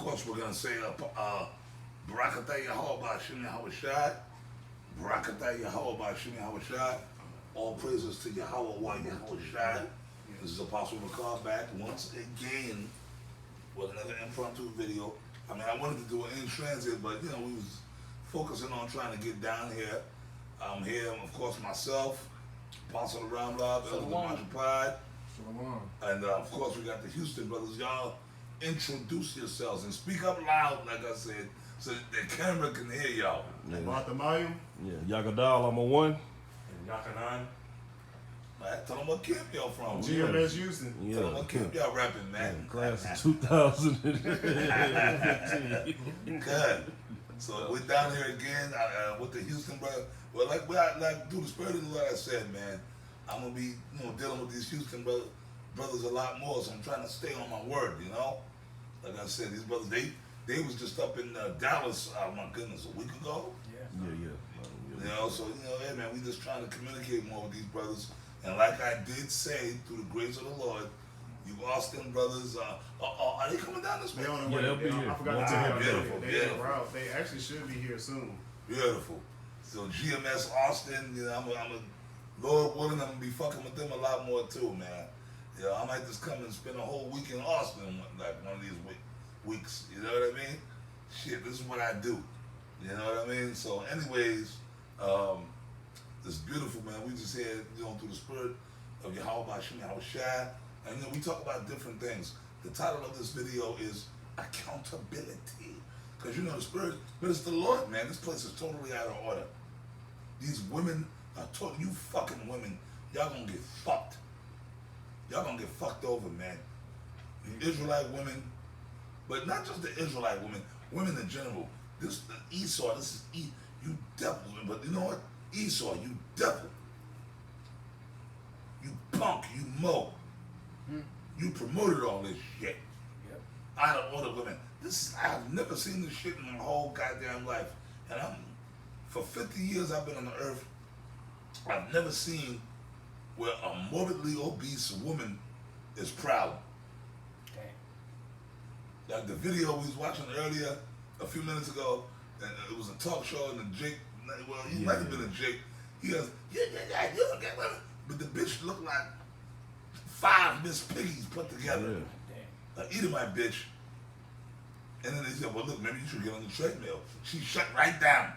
course, we're going to say Barakatah Yahweh Ba'ashim Yahushai. Barakatah Yahweh Ba'ashim Yahushai. All praises to Yahweh Wa Yahushai. This is Apostle McCall back once again with another impromptu video. I mean, I wanted to do it in transit, but you know, we was focusing on trying to get down here. I'm here, of course, myself, Apostle Ramlab, Elder Mantra Pride, and of course, we got the Houston brothers. Y'all introduce yourselves and speak up loud, like I said, so the camera can hear y'all. Bartholomew. Yeah, Yakadal, I'm a one. And Yakanan. Man, tell them what camp y'all from. GMS Houston. Yeah. Tell them what camp y'all rapping, man. Class of 2015. Good. So we're down here again with the Houston brother. Well, like through the spirit of the Lord, I said, man, I'm gonna be, dealing with these Houston brothers a lot more. So I'm trying to stay on my word, Like I said, these brothers, they was just up in Dallas. Oh my goodness, a week ago. Yeah. So hey man, we just trying to communicate more with these brothers. And like I did say, through the grace of the Lord, you Austin brothers, are they coming down this way? Yeah, they'll be here. I forgot to tell you. Beautiful, beautiful. They actually should be here soon. Beautiful. So GMS Austin, I'm a Lord willing, I'm gonna be fucking with them a lot more too, man. I might just come and spend a whole week in Austin, like one of these weeks. You know what I mean? Shit, this is what I do. You know what I mean? So, anyways, it's beautiful, man. We just here, through the spirit of Yahweh Ba'ashim Yahushai, and we talk about different things. The title of this video is accountability, because the spirit, but it's the Lord, man. This place is totally out of order. These women are you fucking women, y'all gonna get fucked. Y'all gonna get fucked over, man. The Israelite women, but not just the Israelite women, women in general. This Esau, this is you devil. But you know what? Esau, you devil. You punk, you mo. You promoted all this shit. Yep. Out of order women. I've never seen this shit in my whole goddamn life. And for 50 years I've been on the earth, I've never seen where a morbidly obese woman is proud. Okay. Like the video we was watching earlier, a few minutes ago, and it was a talk show, and Jake, well, he might have been a Jake. He goes, you don't get women. But the bitch looked like 5 Miss Piggies put together. Yeah. Like, eating my bitch. And then they said, well, look, maybe you should get on the treadmill. She shut right down.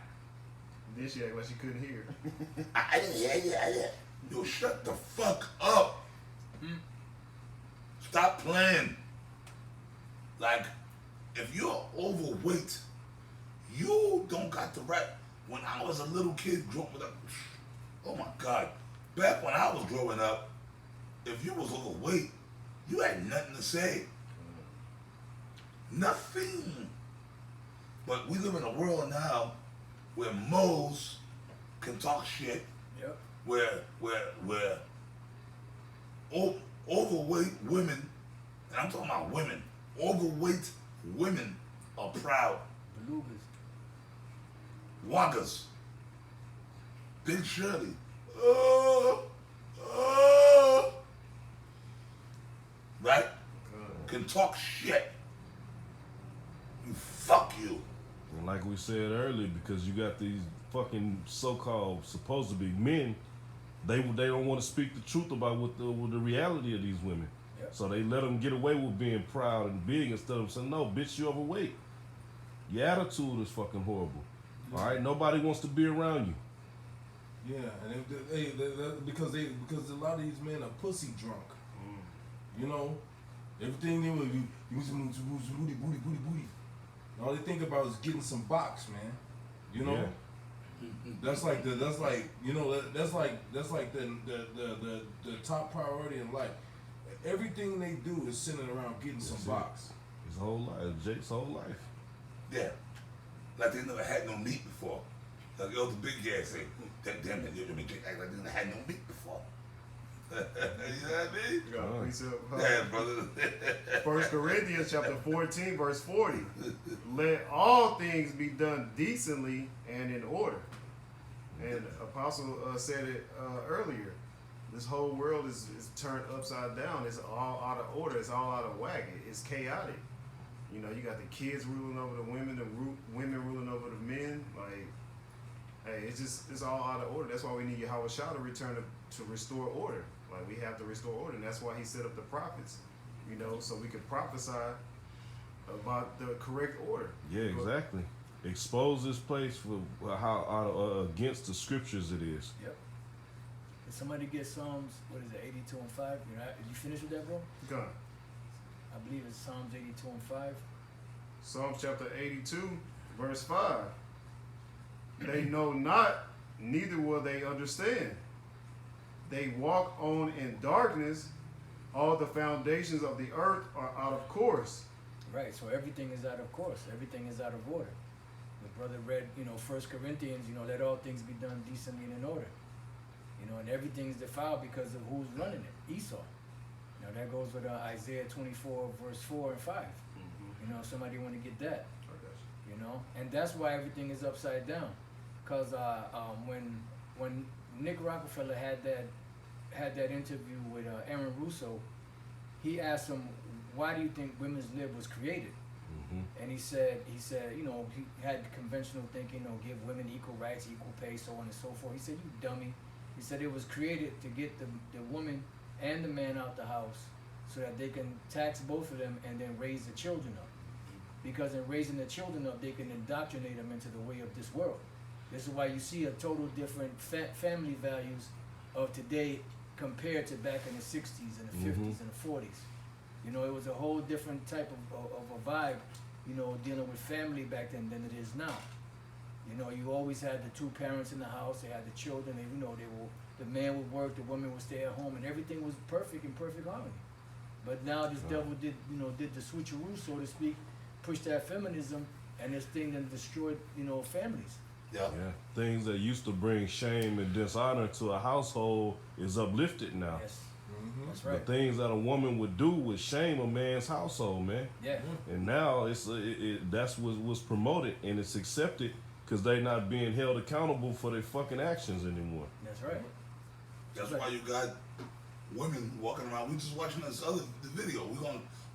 Then she act like she couldn't hear. I didn't hear you. Yo, shut the fuck up. Stop playing. Like, if you're overweight, you don't got the right. When I was a little kid growing up, oh my God, back when I was growing up, if you was overweight, you had nothing to say. Nothing. But we live in a world now where moles can talk shit. Yep. Where overweight women, and I'm talking about women, overweight women are proud. Belugas. Waggas. Big Shirley. Right? Can talk shit. Fuck you. And like we said earlier, because you got these fucking so-called supposed to be men, they don't want to speak the truth about what the reality of these women. Yep. So they let them get away with being proud and big instead of saying, no, bitch, you overweight. Your attitude is fucking horrible. All right, nobody wants to be around you. Yeah, and because a lot of these men are pussy drunk. Everything they want to do, you some booty. All they think about is getting some box, man. Yeah. That's like the top priority in life. Everything they do is centered around getting some box. His whole life, Jake's whole life. Yeah. Like they never had no meat before. Like Elder Big Gas say, damn it, act like they never had no meat before. You know what I mean? You got a precept, huh? Yeah, brother. 1 Corinthians chapter 14, verse 40. Let all things be done decently and in order. And Apostle said it earlier. This whole world is turned upside down. It's all out of order. It's all out of whack. It's chaotic. You know, you got the kids ruling over the women, women ruling over the men. Like, hey, it's all out of order. That's why we need Yahweh Shah to return to restore order. Like, we have to restore order, and that's why he set up the prophets. You know, so we could prophesy about the correct order. Yeah, exactly. Expose this place for how against the scriptures it is. Yep. Did somebody get Psalms, what is it, 82 and 5? You know, did you finish with that, bro? Go. I believe it's Psalms 82 and 5. Psalms chapter 82, verse 5. They know not, neither will they understand. They walk on in darkness. All the foundations of the earth are out of course. Right, so everything is out of course. Everything is out of order. The brother read, 1 Corinthians, let all things be done decently and in order. And everything is defiled because of who's running it, Esau. Now that goes with Isaiah 24, verse 4 and 5. Mm-hmm. Somebody want to get that, I got you. and that's why everything is upside down. Because when Nick Rockefeller had that interview with Aaron Russo, he asked him, why do you think women's lib was created? Mm-hmm. And he said, he had conventional thinking, give women equal rights, equal pay, so on and so forth. He said, you dummy. He said it was created to get the woman and the man out the house so that they can tax both of them and then raise the children up. Because in raising the children up, they can indoctrinate them into the way of this world. This is why you see a total different family values of today compared to back in the 60s and the 50s and the 40s. It was a whole different type of a vibe, dealing with family back then than it is now. You always had the two parents in the house, they had the children, the man would work, the woman would stay at home, and everything was perfect in perfect harmony. But now this devil did the switcheroo, so to speak, pushed that feminism, and this thing that destroyed, families. Yeah. Things that used to bring shame and dishonor to a household is uplifted now. Yes, that's The right. things that a woman would do would shame a man's household, man. Yeah, And now that's what's promoted and it's accepted because they're not being held accountable for their fucking actions anymore. that's right. That's why you got women walking around. We just watching this other video.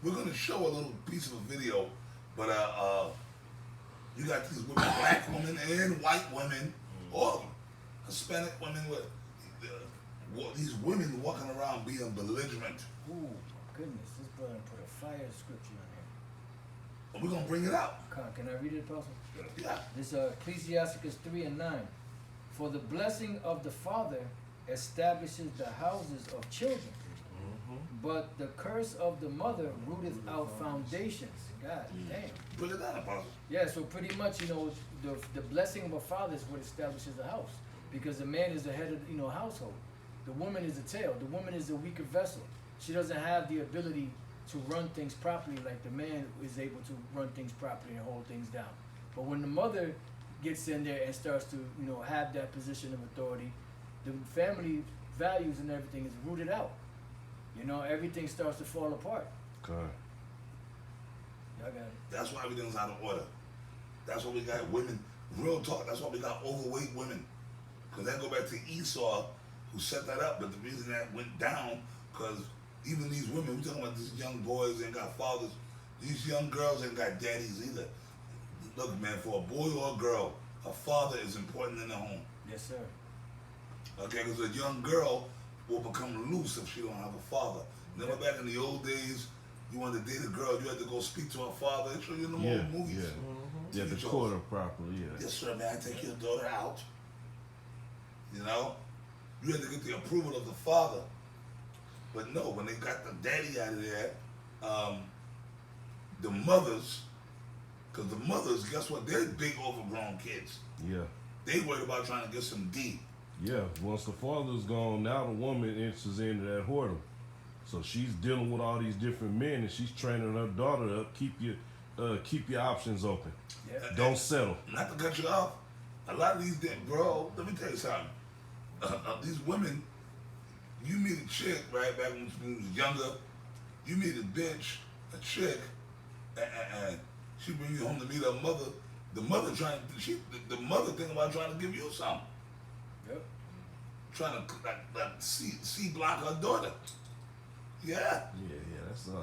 We're gonna show a little piece of a video, but you got these women, black women and white women, all of them, Hispanic women with these women walking around being belligerent. Ooh, my goodness, this brother put a fire scripture in here. And we're gonna bring it out. Can I read it, Apostle? Yeah. This Ecclesiasticus 3 and 9. For the blessing of the father establishes the houses of children, but the curse of the mother rooteth out foundations. God damn. Look at that, Apostle. Yeah, so pretty much, the blessing of a father is what establishes a house. Because the man is the head of, household. The woman is the tail. The woman is the weaker vessel. She doesn't have the ability to run things properly like the man is able to run things properly and hold things down. But when the mother gets in there and starts to, have that position of authority, the family values and everything is rooted out. Everything starts to fall apart. Okay. Y'all got it. That's why everything's out of order. That's why we got women, real talk, that's why we got overweight women. Because that go back to Esau, who set that up, but the reason that went down, because even these women, we're talking about these young boys ain't got fathers, these young girls ain't got daddies either. Look, man, for a boy or a girl, a father is important in the home. Yes, sir. Okay, because a young girl will become loose if she don't have a father. Remember back in the old days, you wanted to date a girl, you had to go speak to her father. They show you in the old movies. Yeah, the TV quarter shows. properly, yeah. Yes, sir, man, I take your daughter out. You had to get the approval of the father. But no, when they got the daddy out of there, the mothers, because the mothers, guess what? They're big overgrown kids. Yeah. They worried about trying to get some D. Yeah, once the father's gone, now the woman enters into that whoredom. So she's dealing with all these different men, and she's training her daughter up. Keep your options open. Yeah. Don't settle. Not to cut you off, a lot of these, bro, let me tell you something. These women, you meet a chick, right, back when you was younger, you meet a bitch, a chick, and she bring you home to meet her mother. The mother the mother thinking about trying to give you something. Yep. Trying to C block her daughter. Yeah. Yeah,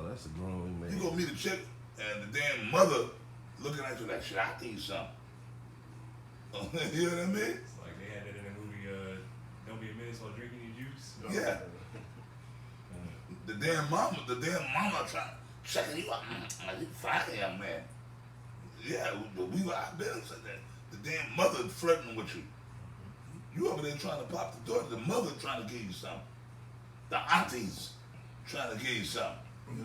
that's a grown man. You go meet a chick, and the damn mother looking at you like, shit, I need something. You know what I mean? It's like they had that in the movie, Don't Be a Menace While Drinking Your Juice. Yeah. The damn mama trying checking you out. Like, you fine, young man. Yeah, but I've been said that. The damn mother flirting with you. You over there trying to pop the door. The mother trying to give you something. The aunties trying to give you something.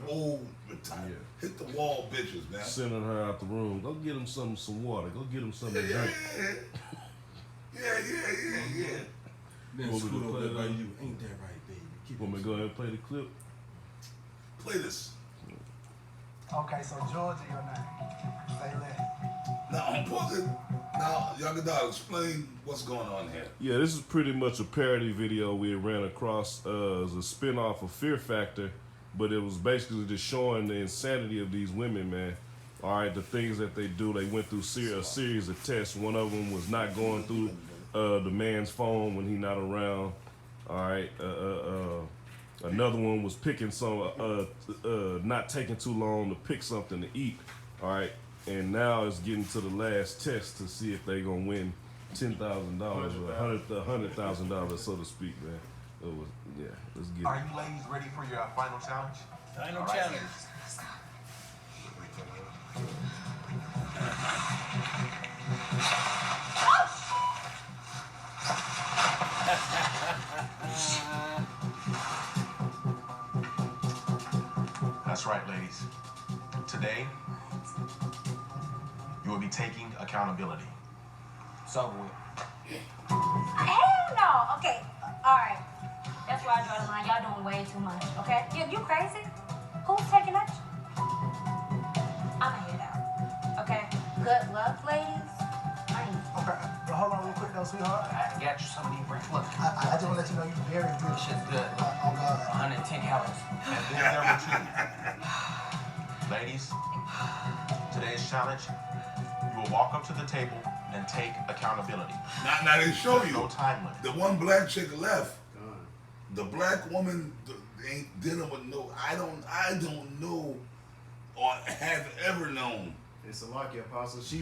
Old, retired, hit the wall bitches, man. Sending her out the room. Go get him some water. Go get him something to drink. Yeah. Then Want me to scoot play over by that? you. Ain't that right, baby? Keep Want me it to go ahead and play the clip? Play this. Okay, so Georgia, your name. Say that. Now, I'm pausing. Now, Yagadal, explain what's going on here. Yeah, this is pretty much a parody video we ran across as a spin-off of Fear Factor, but it was basically just showing the insanity of these women, man. All right, the things that they do. They went through a series of tests. One of them was not going through the man's phone when he's not around. All right, another one was picking not taking too long to pick something to eat. All right, and now it's getting to the last test to see if they gonna win $10,000 or $100,000, so to speak, man. It was, yeah. Let's get it. Are you ladies ready for your final challenge? Final All right. challenge. That's right, ladies. Today, you will be taking accountability. So Hell no. Okay. All right. That's where I draw the line. Y'all doing way too much. Okay. You crazy? Who's taking action? I'ma head out. Okay. Good luck, ladies. I ain't. Okay, but hold on real quick though, sweetheart. I got you some of these bricks. Look, I just want to let you know you're very good. shit's good. Oh, God. 110 calories. And then number two. Ladies, today's challenge, you will walk up to the table and take accountability. Now they show you. No time limit. The one black chick left. The black woman ain't dealing with no. I don't know, or have ever known. And Salakia Apostle, she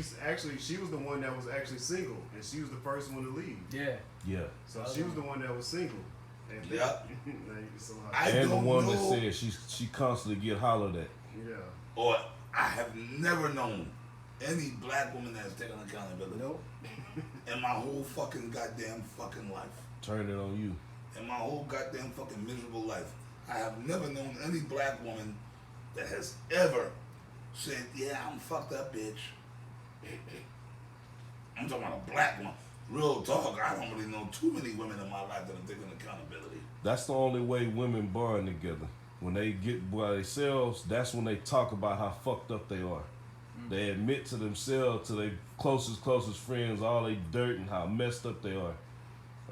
was the one that was actually single, and she was the first one to leave. Yeah. Yeah. So she was the one that was single. And Yeah. I, And the don't one know, that said she constantly get hollered at. yeah. or I have never known any black woman that has taken accountability. Nope. In my whole fucking goddamn fucking life. Turn it on you. In my whole goddamn fucking miserable life, I have never known any black woman that has ever said, yeah, I'm fucked up, bitch. I'm talking about a black one. Real talk, I don't really know too many women in my life that have taken accountability. That's the only way women bond together. When they get by themselves, that's when they talk about how fucked up they are. They admit to themselves, to their closest friends, all they dirt and how messed up they are.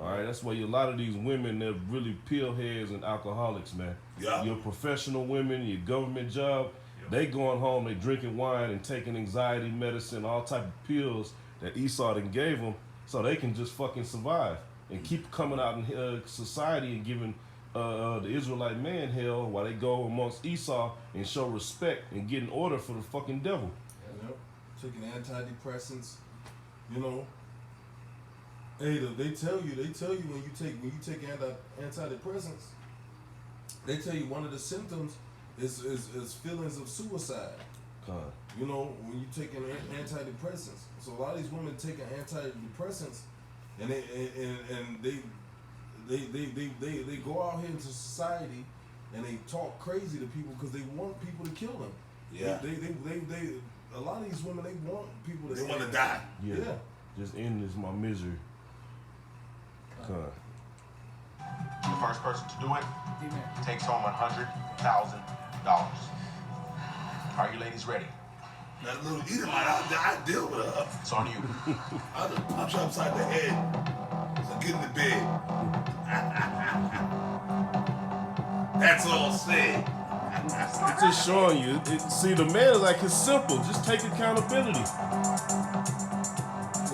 All right, that's why a lot of these women, they're really pill heads and alcoholics, man. Yeah. Your professional women, your government job, they going home, they drinking wine and taking anxiety medicine, all type of pills that Esau done gave them, so they can just fucking survive and keep coming out in society and giving the Israelite man hell while they go amongst Esau and show respect and get an order for the fucking devil. Yep. Taking antidepressants, you know. Ada, they tell you when you take antidepressants, they tell you one of the symptoms is feelings of suicide. God. You know, when you taking antidepressants. So a lot of these women taking antidepressants, and they go out here into society and they talk crazy to people because they want people to kill them. Yeah. They a lot of these women, they want people to They want to die. Yeah. Yeah. Just end this my misery. God. The first person to do it D-Man. takes home $100,000. Are you ladies ready? That little Edomite, I deal with her. It's on you. I'll just punch her upside the head. So get in the bed. That's all said. It's just showing you. See, the man is like, it's simple. Just take accountability.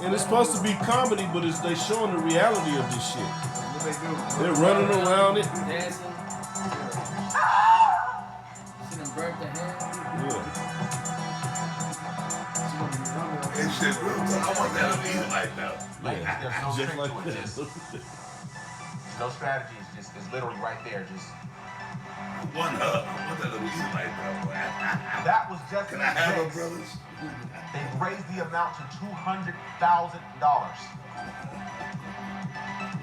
And it's supposed to be comedy, but they showing the reality of this shit. What they do? They're running around it. Dancing. See them burnt the hand. Yeah. It's shit real talk. I want that to be like that. Ladies, there's no Just trick like to it. that. Just, no strategy. It's literally right there. Just One hug. I want that to be like that. Boy. that was just Can I have her, brothers? They raised the amount to $200,000.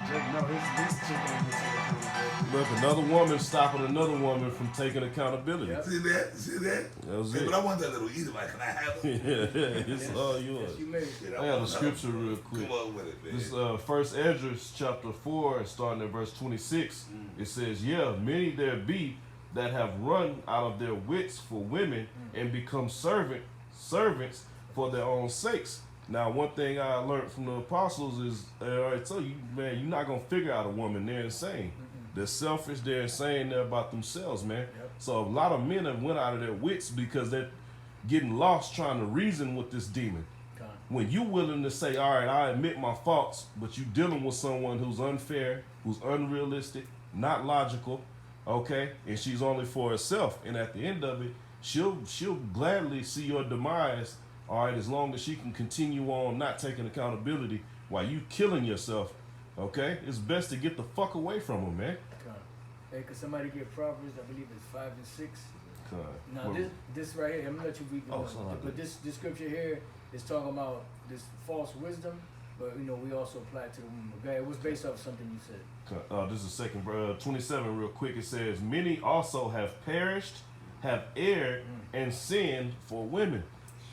No, his chick ain't missing. Look, another woman stopping another woman from taking accountability. Yep. See that? See that? That was Hey, it. but I want that little either. Like, can I have her? Yeah, it's all yours. Yes, you may. Shit, I got want a scripture her. real quick. Come on with it, man. This First Esdras chapter 4, starting at verse 26, it says, "Yeah, many there be that have run out of their wits for women and become servants for their own sakes." Now, one thing I learned from the apostles is, I already told you, man, you're not gonna figure out a woman. They're insane. They're selfish. They're insane. They're about themselves, man. Yep. So a lot of men have went out of their wits because they're getting lost trying to reason with this demon. Con. When you willing to say, all right, I admit my faults, but you dealing with someone who's unfair, who's unrealistic, not logical, okay, and she's only for herself, and at the end of it, she'll gladly see your demise, all right, as long as she can continue on not taking accountability while you killing yourself, okay? It's best to get the fuck away from her, man. Con. Hey, could somebody get Proverbs? I believe it's 5 and 6. God. Now this right here, I'm gonna let you read the Oh, one, sorry. but this scripture here is talking about this false wisdom, but you know we also apply it to the woman. Okay, it was based off something you said. This is second, 27 real quick. It says, "Many also have perished, have erred, and sinned for women."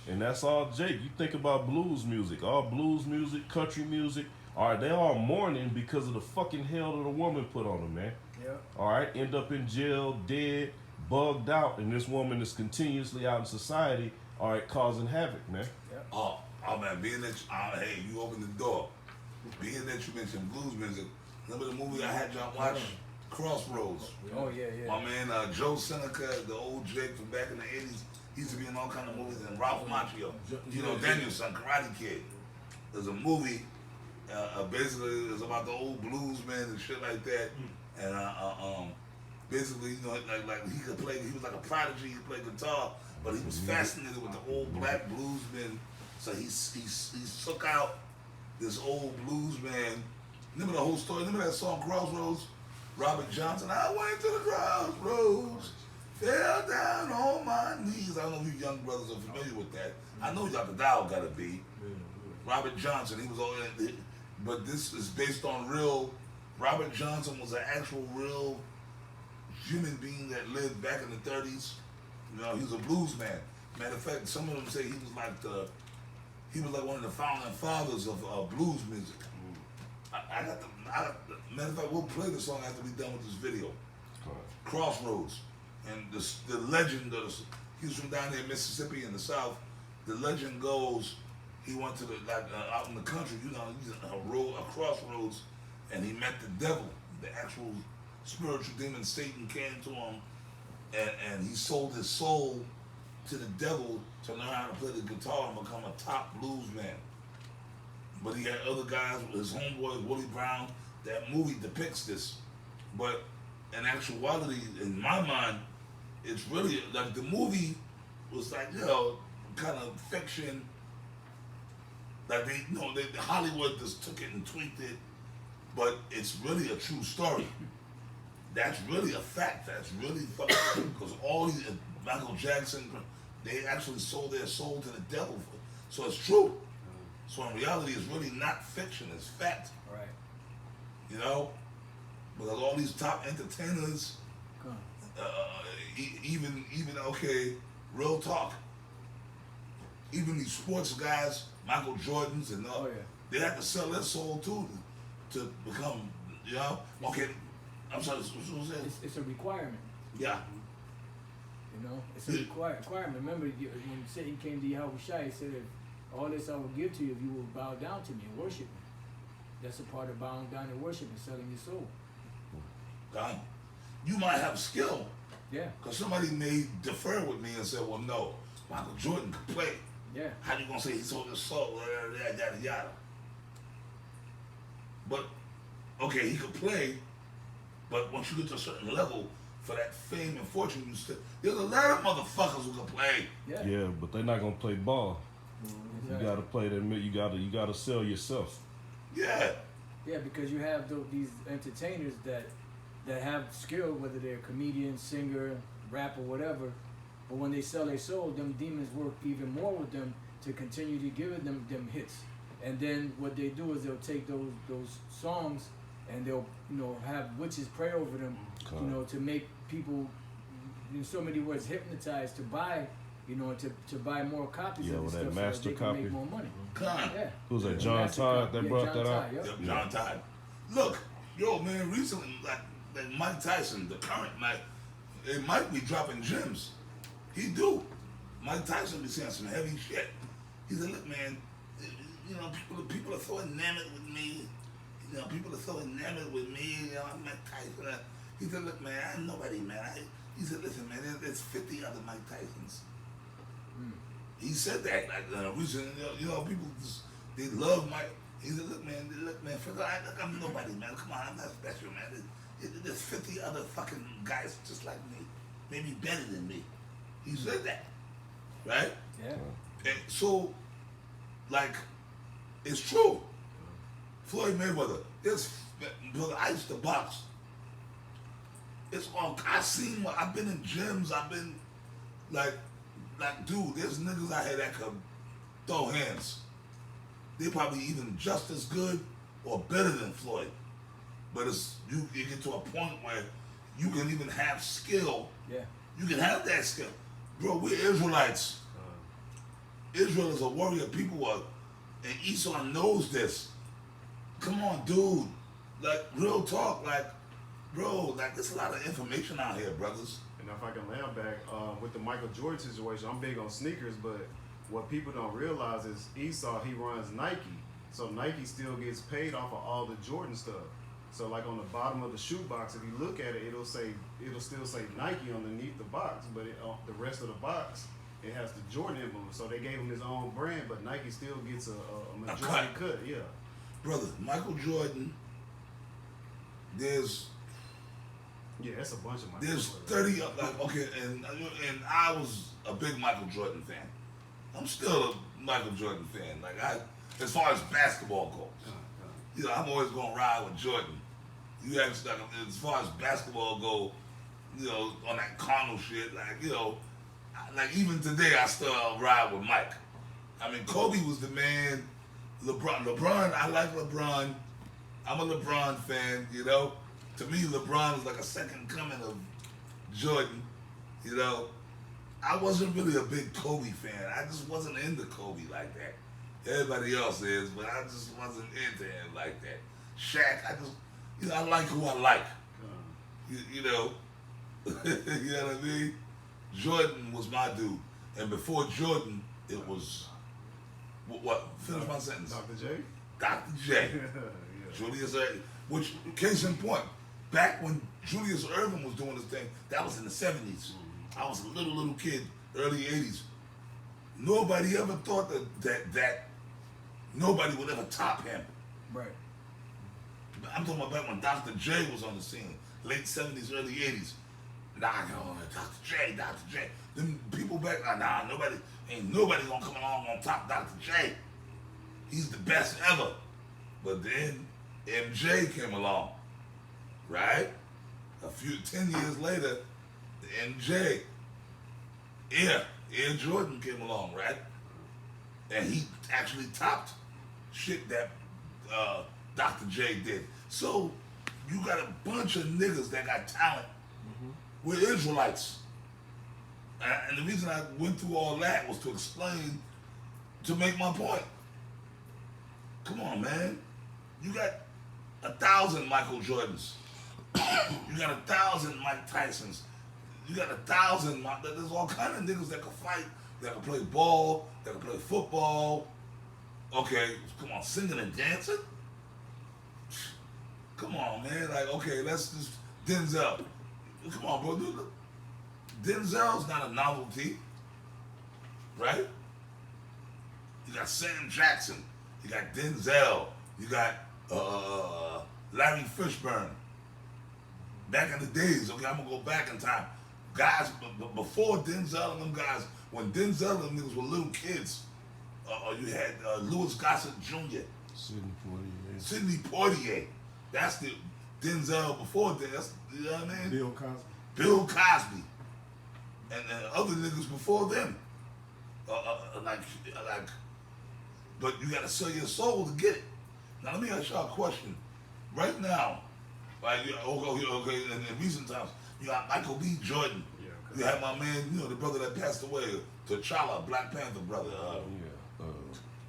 And that's all, Jake. You think about blues music, all blues music, country music. All right, they all mourning because of the fucking hell that a woman put on them, man. Yep. All right, end up in jail, dead, bugged out, and this woman is continuously out in society, all right, causing havoc, man. Yep. Oh man, being that hey, you opened the door. Being that you mentioned blues music, remember the movie I had y'all watch, Crossroads? Oh yeah, yeah. My man Joe Seneca, the old Jake from back in the 80s, he used to be in all kind of movies, and Ralph Macchio, you know, Danielson, Karate Kid. There's a movie, basically it's about the old bluesmen and shit like that, and basically, you know, like he could play, he was like a prodigy, he played guitar, but he was fascinated with the old black bluesmen, so he took out this old bluesman. Remember the whole story? Remember that song Crossroads? Robert Johnson, I went to the crossroads, fell down on my knees. I don't know if you young brothers are familiar with that. I know Dr. Dow gotta be. Robert Johnson, he was all in, but this is based on real. Robert Johnson was an actual real human being that lived back in the 30s. You know, he was a blues man. Matter of fact, some of them say he was like one of the founding fathers of blues music. Matter of fact, we'll play the song after we're done with this video. Crossroads. And the legend of he was from down there in Mississippi in the South. The legend goes, he went to out in the country, you know, he's a crossroads, and he met the devil, the actual spiritual demon Satan came to him, and he sold his soul to the devil to learn how to play the guitar and become a top blues man. But he had other guys, his homeboy Willie Brown. That movie depicts this, but in actuality, in my mind, it's really like the movie was like, you know, kind of fiction. Like Hollywood just took it and tweaked it, but it's really a true story. That's really a fact. That's really fucking because all these Michael Jackson, they actually sold their soul to the devil. So it's true. So in reality, it's really not fiction. It's fact. Right. You know, because all these top entertainers, even okay, real talk. Even these sports guys, Michael Jordans and all, they have to sell their soul too to become, you know. Okay, I'm sorry. What was that? It's a requirement. Yeah. You know, it's a requirement. Remember, when Satan came to Yahushua, he said, "If all this I will give to you, if you will bow down to me and worship me." That's a part of bowing down and worship and selling your soul. God, you might have skill. Yeah. Because somebody may defer with me and say, well, no, Michael Jordan could play. Yeah. How you going to say he sold his soul, yada, yada, yada. But, okay, he could play, but once you get to a certain level, for that fame and fortune, there's a lot of motherfuckers who can play. Yeah, but they're not going to play ball. You gotta play that. You gotta sell yourself. Yeah. Yeah, because you have these entertainers that have skill, whether they're comedian, singer, rapper, whatever. But when they sell their soul, them demons work even more with them to continue to give them hits. And then what they do is they'll take those songs and they'll have witches pray over them, to make people, in so many words, hypnotized to buy, to buy more copies of this that stuff master so that they copy. can make more money. Yeah. Who's that? John Todd that brought John that Todd, out. yep. Yep, John Todd. Look, yo, man, recently, like Mike Tyson, the current Mike, it might be dropping gems. He do. Mike Tyson be saying some heavy shit. He said, look, man, people are so enamored with me. People are so enamored with me. I'm Mike Tyson. He said, look, man, I'm nobody, man. He said, listen, man, there's 50 other Mike Tysons. He said that, like, recently, people just, they love Mike. He said, look, man, I'm nobody, man. Come on, I'm not special, man. There's 50 other fucking guys just like me, maybe better than me. He said that, right? Yeah. And so, like, it's true. Floyd Mayweather, brother, I used to box. It's all, I've been in gyms, I've been, like, dude, there's niggas out here that could throw hands. They probably even just as good or better than Floyd. But you get to a point where you can even have skill. Yeah. You can have that skill. Bro, we're Israelites. Israel is a warrior people, and Esau knows this. Come on, dude. Like, real talk, like, bro, like, there's a lot of information out here, brothers. And if I can land back with the Michael Jordan situation, I'm big on sneakers, but what people don't realize is Esau, he runs Nike. So Nike still gets paid off of all the Jordan stuff. So like on the bottom of the shoe box, if you look at it, it'll still say Nike underneath the box, but the rest of the box, it has the Jordan emblem. So they gave him his own brand, but Nike still gets a majority cut. Yeah. Brother, Michael Jordan, there's that's a bunch of Michael There's Jordan. 30, like, okay, and I was a big Michael Jordan fan. I'm still a Michael Jordan fan. Like, as far as basketball goes, I'm always gonna ride with Jordan. You ask, like, as far as basketball go, on that carnal shit, like, like even today I still ride with Mike. I mean, Kobe was the man. LeBron, I like LeBron. I'm a LeBron fan, To me, LeBron is like a second coming of Jordan, I wasn't really a big Kobe fan. I just wasn't into Kobe like that. Everybody else is, but I just wasn't into him like that. Shaq, I like who I like. You know what I mean? Jordan was my dude. And before Jordan, it was, what? Finish my sentence. Dr. J? Dr. J. Julius Erving, which, case in point, back when Julius Erving was doing his thing, that was in the 70s. I was a little kid, early 80s. Nobody ever thought that nobody would ever top him. Right. I'm talking about back when Dr. J was on the scene, late 70s, early 80s. Dr. J. Them people back, ain't nobody gonna come along on top Dr. J. He's the best ever. But then MJ came along, right? 10 years later, MJ, Air Jordan came along, right? And he actually topped shit that Dr. J did. So you got a bunch of niggas that got talent. We're Israelites. And the reason I went through all that was to explain, to make my point. Come on, man. You got 1,000 Michael Jordans. You got 1,000 Mike Tysons. You got 1,000, there's all kind of niggas that can fight, that can play ball, that can play football. Okay, come on, singing and dancing? Come on, man. Like, okay, let's just, Denzel. Come on, bro. Dude, Denzel's not a novelty, right? You got Sam Jackson. You got Denzel. You got Larry Fishburne. Back in the days, okay, I'm going to go back in time. Guys, before Denzel and them guys, when Denzel and them niggas were little kids, or you had Louis Gossett Jr., Sidney Poitier. Sidney Poitier. That's the Denzel before that. You know what I mean? Bill Cosby. Bill Cosby. And other niggas before them. Like, but you gotta sell your soul to get it. Now let me ask y'all a question. Right now, like, okay, in recent times, you got Michael B. Jordan. Yeah, You have my man, the brother that passed away, T'Challa, Black Panther brother.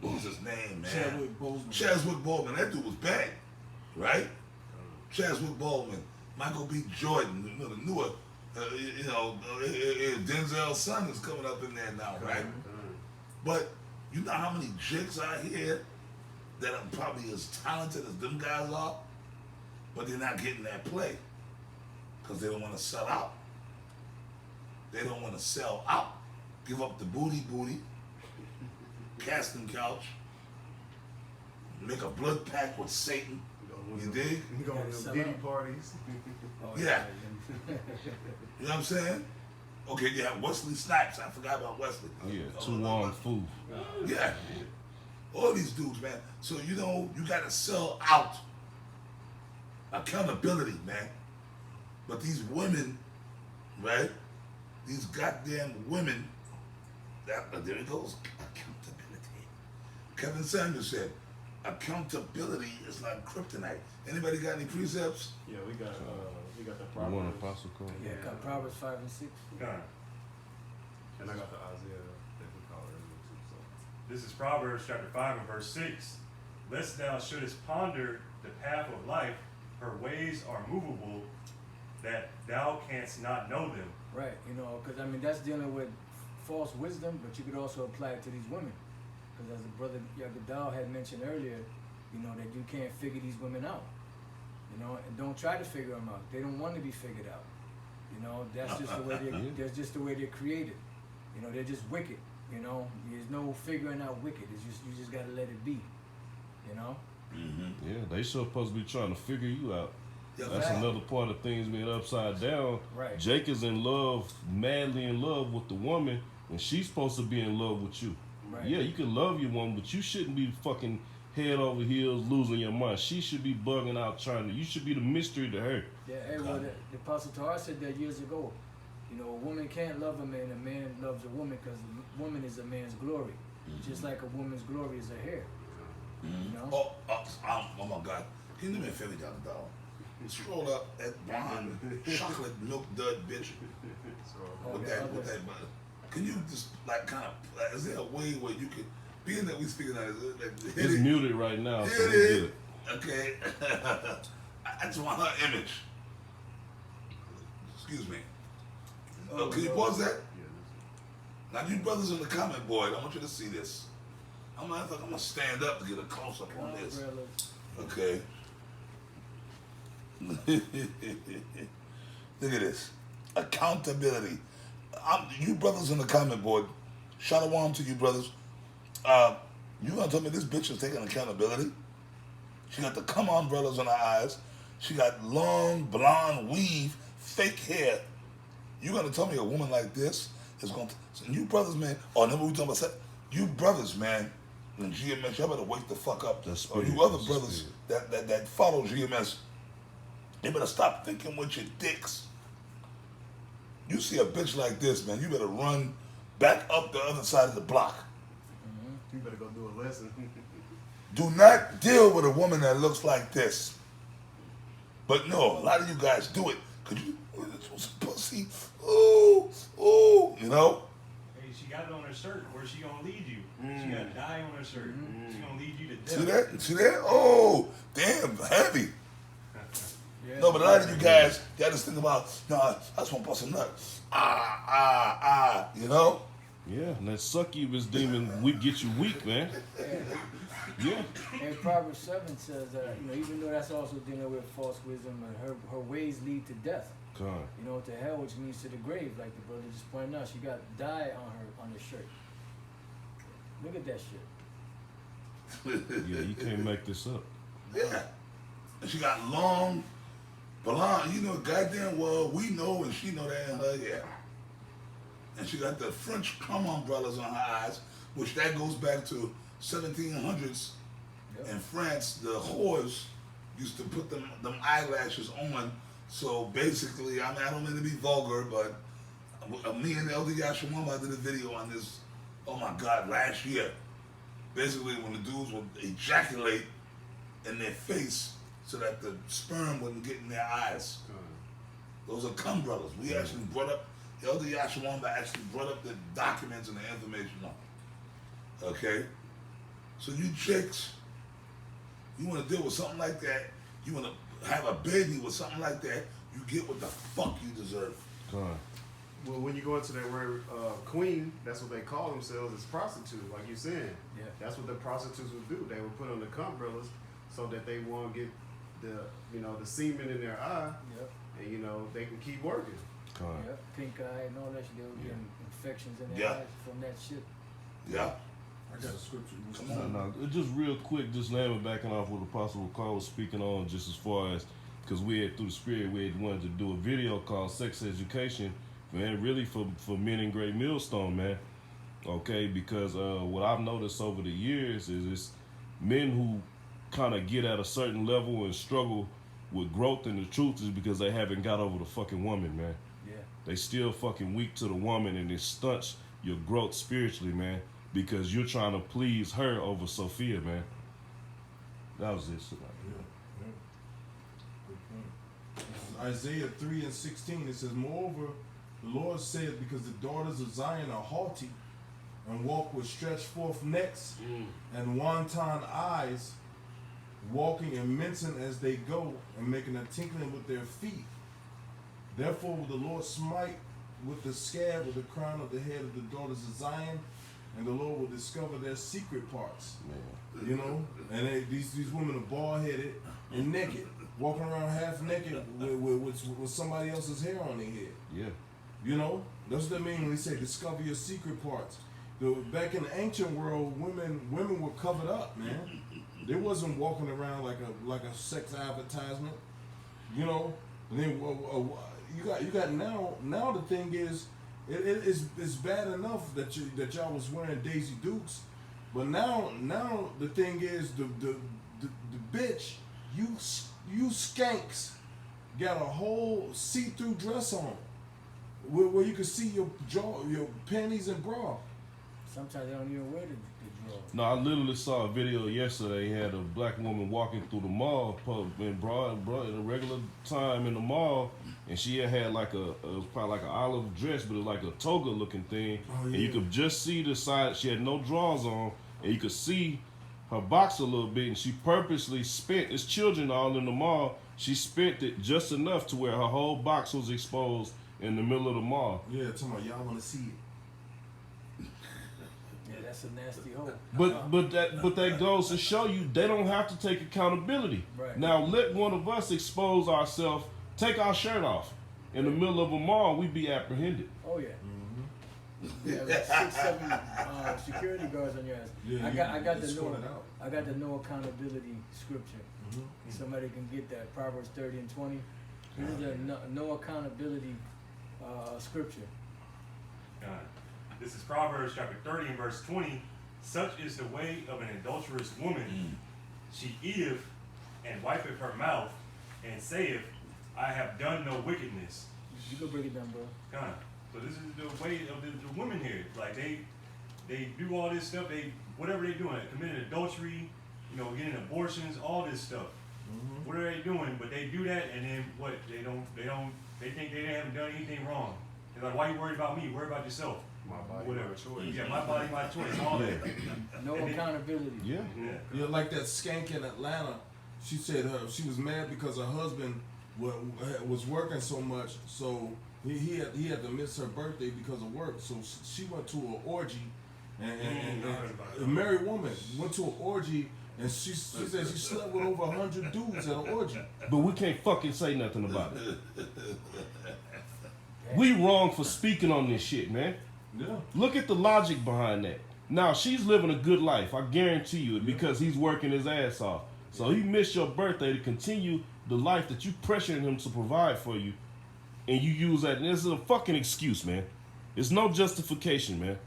What was his name, man? Chadwick Boseman. Chadwick Boseman. That dude was bad, right? Chadwick Boseman, Michael B. Jordan, the newer, Denzel's son is coming up in there now, right? But you know how many chicks out here that are probably as talented as them guys are, but they're not getting that play because they don't want to sell out. They don't want to sell out. Give up the booty, casting couch, make a blood pact with Satan. You dig? We going to Sell Diddy out. parties. Oh, yeah. You know what I'm saying? Okay, you have Wesley Snipes. I forgot about Wesley. Yeah, Tu Wong Fu. Yeah. All these dudes, man. So, you got to sell out. Accountability, man. But these women, right? These goddamn women, there it goes. Accountability. Kevin Samuels said, accountability is like kryptonite. Anybody got any precepts? Yeah, we got the You want Proverbs. Apostle Cole? Yeah, got Proverbs 5 and 6. God. And I got the Isaiah that we call earlier too. So. This is Proverbs chapter 5 and verse 6. Lest thou shouldest ponder the path of life, her ways are movable, that thou canst not know them. Right, because that's dealing with false wisdom, but you could also apply it to these women. Because as the brother Yagadal had mentioned earlier, that you can't figure these women out. And don't try to figure them out. They don't want to be figured out. That's just the way that's just the way they're created. They're just wicked. There's no figuring out wicked. It's just you just gotta let it be. Yeah, they supposed to be trying to figure you out. Yeah, That's right. another part of things being upside down. Right. Jake is in love, madly in love with the woman, and she's supposed to be in love with you. Right. Yeah, you can love your woman, but you shouldn't be fucking head over heels losing your mind. She should be bugging out you should be the mystery to her. Yeah, the Apostle Torah said that years ago. A woman can't love a man loves a woman because the woman is a man's glory. Just like a woman's glory is her hair. Oh my God. Can you do me a favor, Dr. Dog? Scroll up that blonde chocolate milk dud bitch with that. Can you just is there a way where you could, being that we speaking out, It's muted right now, so Hit it's it. good. Okay. I just want her image. Excuse me. Can you pause that? Now, you brothers in the comment board, I want you to see this. I'm gonna stand up to get a close up on this. Okay. Look at this. Accountability. You brothers in the comment board, shalom to you brothers. You gonna tell me this bitch is taking accountability? She got the come umbrellas on her eyes. She got long blonde weave, fake hair. You gonna tell me a woman like this is gonna? You brothers, man. Oh, remember we talking about you brothers, man. And GMS, y'all better wake the fuck up. Or you other brothers that follow GMS, they better stop thinking with your dicks. You see a bitch like this, man, you better run back up the other side of the block. You better go do a lesson. Do not deal with a woman that looks like this. But no, a lot of you guys do it. Could you, pussy, ooh, Hey, she got it on her shirt. Where's she gonna lead you? She got dye on her shirt. She gonna lead you to death. See that? Oh, damn, heavy. No, but a lot of you guys, y'all just think about, I just want to bust a nut. Yeah, and that succubus demon we get you weak, man. Yeah. And Proverbs 7 says, even though that's also dealing with false wisdom, her ways lead to death. God. To hell, which means to the grave, like the brother just pointed out. She got dye on her shirt. Look at that shit. Yeah, you can't make this up. Yeah. And she got long, blonde, goddamn well, we know and she know that in her hair. And she got the French cum umbrellas on her eyes, which that goes back to 1700s. Yep. In France, the whores used to put them eyelashes on. So basically, I mean, I don't mean to be vulgar, but me and Elder Yashimama did a video on this, oh my God, last year. Basically, when the dudes would ejaculate in their face so that the sperm wouldn't get in their eyes. Those are cum brothers. We actually brought up, Elder Yashimama actually brought up the documents and the information on it. Okay? So you chicks, you want to deal with something like that, you want to have a baby with something like that, you get what the fuck you deserve. Well, when you go into that word queen, that's what they call themselves, is prostitute, like you said. Yeah. That's what the prostitutes would do. They would put on the umbrellas so that they won't get the the semen in their eye, Yep. and they can keep working. Yep. Pink eye and all that shit. They were getting infections in their Yeah. eyes from that shit. Yeah. I got a scripture. Come on. No, just real quick, just landing backing off what Apostle Carl was speaking on, just as far as, because we had, through the Spirit, we had wanted to do a video called Sex Education, man, really for men in Great Millstone, man. Okay, because what I've noticed over the years is it's men who kind of get at a certain level and struggle with growth, and the truth is because they haven't got over the fucking woman, man. Yeah. They still fucking weak to the woman, and it stunts your growth spiritually, man, because you're trying to please her over Sophia, man. That was it. Isaiah 3:16, it says, moreover, the Lord said, because the daughters of Zion are haughty and walk with stretched forth necks and wanton eyes, walking and mincing as they go and making a tinkling with their feet. Therefore will the Lord smite with the scab of the crown of the head of the daughters of Zion, and the Lord will discover their secret parts. Man. And these women are bald-headed and naked, walking around half naked with somebody else's hair on their head. Yeah. That's what they mean when they say discover your secret parts. Back in the ancient world, women were covered up, man. They wasn't walking around like a sex advertisement, And then you got now the thing is, it's bad enough that y'all was wearing Daisy Dukes, but now the thing is the bitch, you skanks got a whole see-through dress on where you can see your panties and bra. Sometimes they don't even wear the drawers. No, I literally saw a video yesterday. Had a black woman walking through the mall, in broad in a regular time in the mall, and she had like it was probably like an olive dress, but it was like a toga looking thing. Oh, yeah. And you could just see the side. She had no drawers on, and you could see her box a little bit. And she purposely spent. It's children all in the mall. She spent it just enough to where her whole box was exposed in the middle of the mall. Yeah, talking about y'all want to see it. Yeah, that's a nasty hole. But that goes to show you they don't have to take accountability. Right. Now let one of us expose ourselves, take our shirt off in the middle of a mall, we'd be apprehended. Oh yeah. Yeah, like 6, 7 security guards on your ass. Yeah, I got the sort no it out. I got the no accountability scripture. Somebody can get that, Proverbs 30:20. This is the no accountability scripture. This is Proverbs chapter 30 and verse 20. Such is the way of an adulterous woman. She eateth and wipeth her mouth and saith, I have done no wickedness. You go break it down, bro. God. So this is the way of the women here. Like they do all this stuff. Whatever they doing, committing adultery, getting abortions, all this stuff. What are they doing? But they do that, and then what? They think they haven't done anything wrong. They're like, why you worried about me? Worry about yourself. My body, Whatever. my choice. Yeah, my body, my choice. All that. No accountability. Yeah. Yeah, like that skank in Atlanta. She said she was mad because her husband was working so much, so he had to miss her birthday because of work. So she went to an orgy, and a married woman went to an orgy, and she said she slept with over 100 dudes at an orgy. But we can't fucking say nothing about it. We wrong for speaking on this shit, man. Yeah. Look at the logic behind that. Now, she's living a good life, I guarantee you, because he's working his ass off. So he missed your birthday to continue the life that you pressuring him to provide for you, and you use that, and this is a fucking excuse, man. It's no justification, man.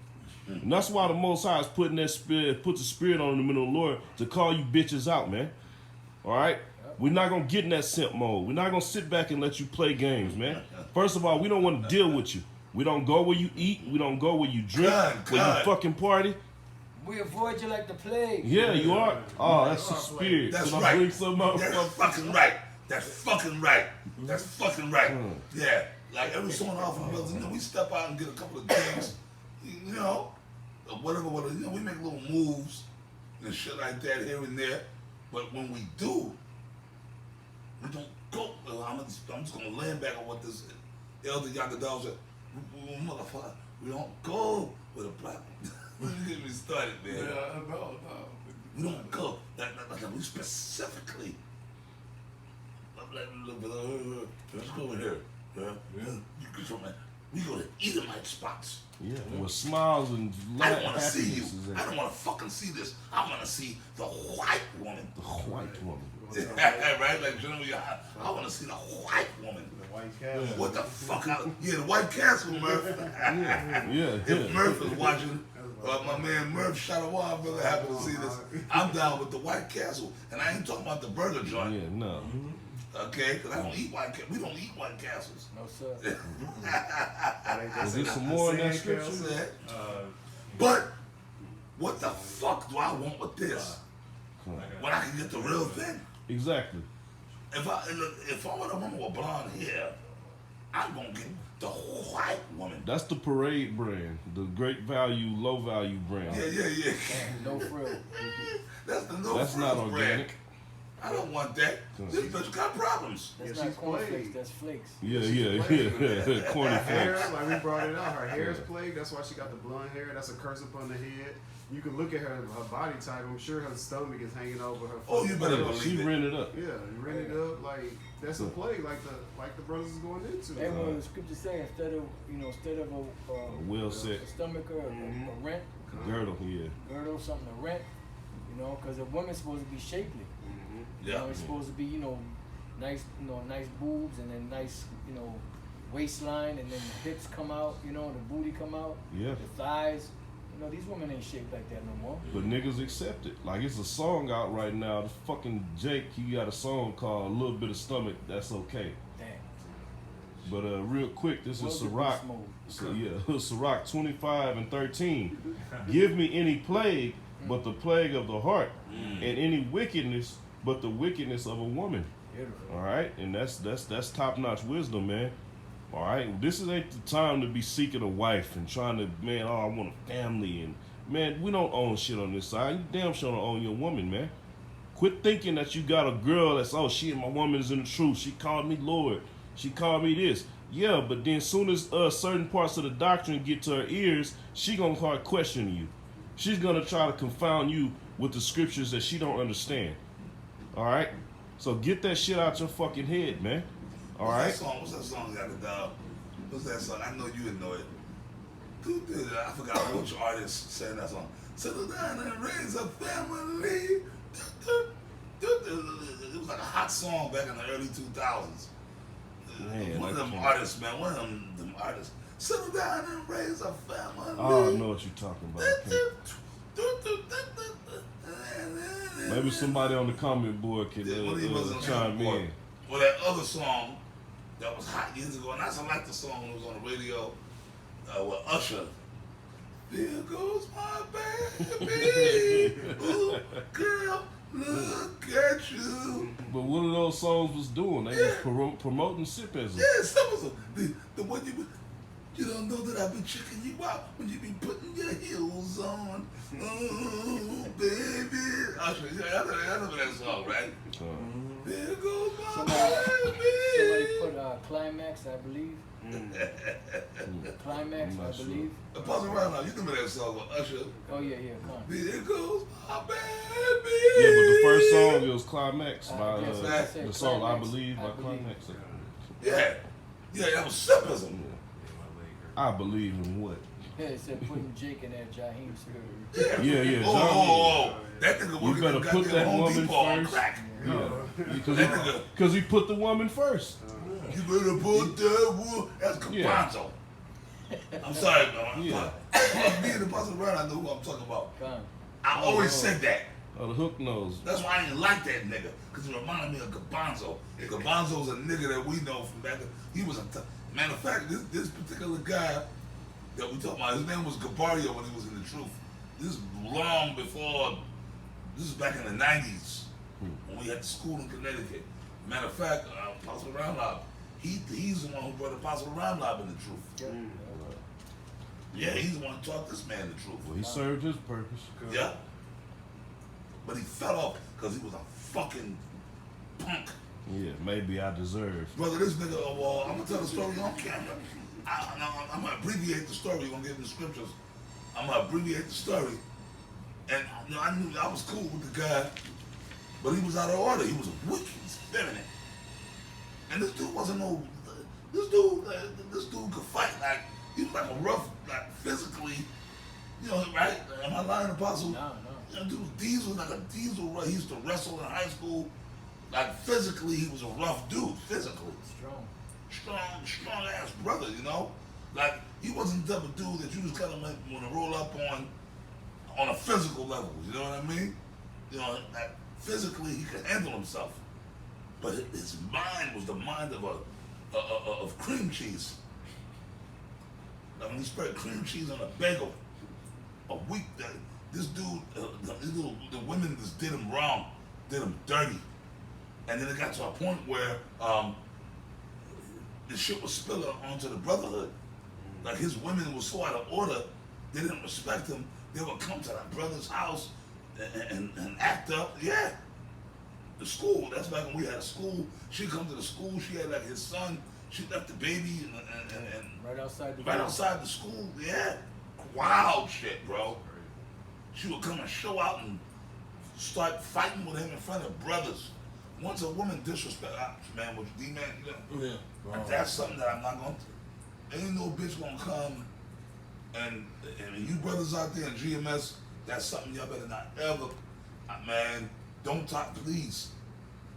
And that's why the Most High is putting that spirit, put the spirit on the middle of the Lord to call you bitches out, man. All right? We're not going to get in that simp mode. We're not going to sit back and let you play games, man. First of all, we don't want to deal with you. We don't go where you eat. We don't go where you drink, where you fucking party. We avoid you like the plague. Yeah, you are. Oh, that's the spirit. That's Can I right. bring some up? That's fucking right. That's fucking right. That's fucking right. Yeah. Like every so often, brothers, you know, we step out and get a couple of things, you know, or whatever, you know, we make little moves and shit like that here and there. But when we do, we don't go. I'm just gonna land back on what this elder Yakadal said. Motherfucker, we don't go with a black. You get me started, man. Yeah, no. We don't go. We specifically. Let's go over here. We go to Edomite spots. Yeah, with smiles and I don't want to see you. happiness is I don't want to fucking see this. I want to see the white woman. the white woman. Right? Like, you know, I want to see the white woman. The White Castle. What the fuck? Yeah, the White Castle, Murph. Yeah. If Murph is watching, my man Murph Shadawar, brother, happen to see this. I'm down with the White Castle. And I ain't talking about the burger joint. Yeah, no. Okay? Because I don't eat we don't eat White Castles. No, sir. Is there some more in that scripture? But what the fuck do I want with this? When I can get the real thing? Exactly. If I want a woman with blonde hair, I'm gonna get the white woman. That's the Parade brand, the great value, low value brand. Yeah. No frill. That's the no That's not frills organic. brand. I don't want that. This bitch got problems. That's Yeah, not she's cornflakes, played. that's flakes. Yeah. Corny Hair, flakes. like we brought it out, her hair is plagued. That's why she got the blonde hair. That's a curse upon the head. You can look at her body type. I'm sure her stomach is hanging over her. Oh, you better believe She it. rented up. Yeah, you ran it up like that's a plague, like the brothers is going into. And what the scripture say, instead of a Well said. a stomach or a rent, Girdle, yeah. girdle, something to rent, because a woman's supposed to be shapely. Yeah. It's supposed to be, nice, nice boobs and then nice, waistline and then the hips come out, the booty come out, Yeah. the thighs. These women ain't shaped like that no more. But niggas accept it. Like, it's a song out right now. The fucking Jake, he got a song called A Little Bit of Stomach, That's Okay. Damn. But real quick, this is Well, Sirach. the beast So, yeah, Sirach 25:13. Give me any plague but the plague of the heart, and any wickedness but the wickedness of a woman. Beautiful. All right, and that's top-notch wisdom, man. All right, this ain't the time to be seeking a wife and trying to, man, I want a family. And, man, we don't own shit on this side. You damn sure don't own your woman, man. Quit thinking that you got a girl that's, oh, shit, my woman is in the truth. She called me Lord. She called me this. Yeah, but then soon as certain parts of the doctrine get to her ears, she gonna start questioning you. She's gonna try to confound you with the scriptures that she don't understand. All right? So get that shit out your fucking head, man. All right? What's that song, Yakadal? What's that song? I know you would know it. I forgot which artist sang that song. Settle down and raise a family. It was like a hot song back in the early 2000s. Man, one of them artists, man. One of them artists. Settle down and raise a family. Oh, I know what you're talking about. Maybe somebody on the comment board can chime in. Well, that other song that was hot years ago, and I still like the song when it was on the radio with Usher. There goes my baby. Ooh, girl, look at you. But what of those songs was doing? They was promoting sipism. Yeah, some the one you don't know that I've been checking you out when you be putting your heels on. Oh, baby. Usher, yeah, I know that song, right? There goes my baby. Somebody put Climax, I believe. Climax, I believe. Pause it right now. You remember that song with Usher? Oh, yeah, come on. There goes my baby. Yeah, but the first song it was Climax by yes, the song I Climax, Believe by I Believe. Climax. Yeah, that was symbolism. I believe in what? Yeah, it said putting Jake in that Jaheim spirit. Yeah, Oh, that nigga you better put that Home woman Depot on first. crack. Yeah, because he put the woman first. You better put that woman. That's Caponzo. I'm sorry, man. Yeah. Me and the Apostle Brown, I know who I'm talking about. Come. I always said that. Oh, the hook nose. That's why I didn't like that nigga, because it reminded me of Gabanzo. Gabanzo's a nigga that we know from back then. He was a matter of fact, this particular guy that we talking about, his name was Gabarrio when he was in the truth. This is long before, this is back in the 90s when we had school in Connecticut. Matter of fact, Apostle Ramlob, he's the one who brought Apostle Ramlob in the truth. Yeah, he's the one who taught this man the truth. Well, he served his purpose. Yeah. But he fell off because he was a fucking punk. Yeah, maybe I deserve. Brother, this nigga, well, I'm gonna tell the story on camera. I'm gonna abbreviate the story. We're gonna give him the scriptures. I'm gonna abbreviate the story. And you know, I knew I was cool with the guy, but he was out of order. He was wicked, feminine. And this dude wasn't no. This dude could fight. Like, he was like a rough, like physically. You know, right? Am I lying, Apostle? No. You know, dude, Diesel, like a Diesel. He used to wrestle in high school. Like, physically, he was a rough dude. Physically. Strong ass brother, you know? Like, he wasn't the type of dude that you just kind of want to roll up on a physical level. You know what I mean? You know, like, physically, he could handle himself. But his mind was the mind of cream cheese. Like, when he spread cream cheese on a bagel, a week, this dude, the women just did him wrong, did him dirty. And then it got to a point where the shit was spilling onto the brotherhood. Like, his women were so out of order, they didn't respect him. They would come to that brother's house and act up. Yeah. The school, that's back when we had a school. She'd come to the school, she had like his son, she left the baby and right outside the school, yeah. Wild shit, bro. She would come and show out and start fighting with him in front of brothers. Once a woman disrespect, man, with D-man, you know, Yeah. that's something that I'm not going to. Ain't no bitch gonna come and you brothers out there in GMS, that's something y'all better not ever, man, don't talk, please.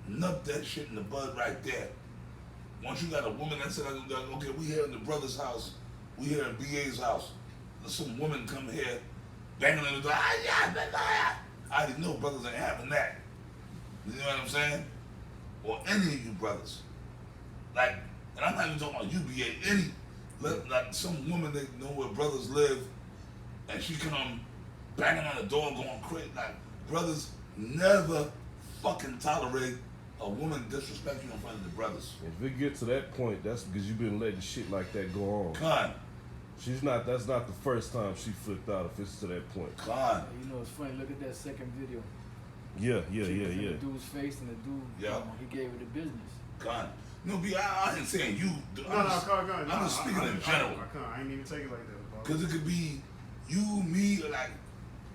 Nut that shit in the bud right there. Once you got a woman that said, okay, we here in the brother's house, we here in BA's house, there's some woman come here, banging on the door, I already know brothers ain't having that. You know what I'm saying? Or any of you brothers. Like, and I'm not even talking about UBA, like some woman that know where brothers live, and she come banging on the door going crazy. Like, brothers never fucking tolerate a woman disrespect you in front of the brothers. If it get to that point, that's because you've been letting shit like that go on. Con. That's not the first time she flipped out if it's to that point. Con. You know, it's funny, look at that second video. Yeah. The dude's face and the dude, he gave her the business. Con. No, B, I ain't saying you. I'm just speaking in general. I ain't even take it like that. Because it could be you, me, like,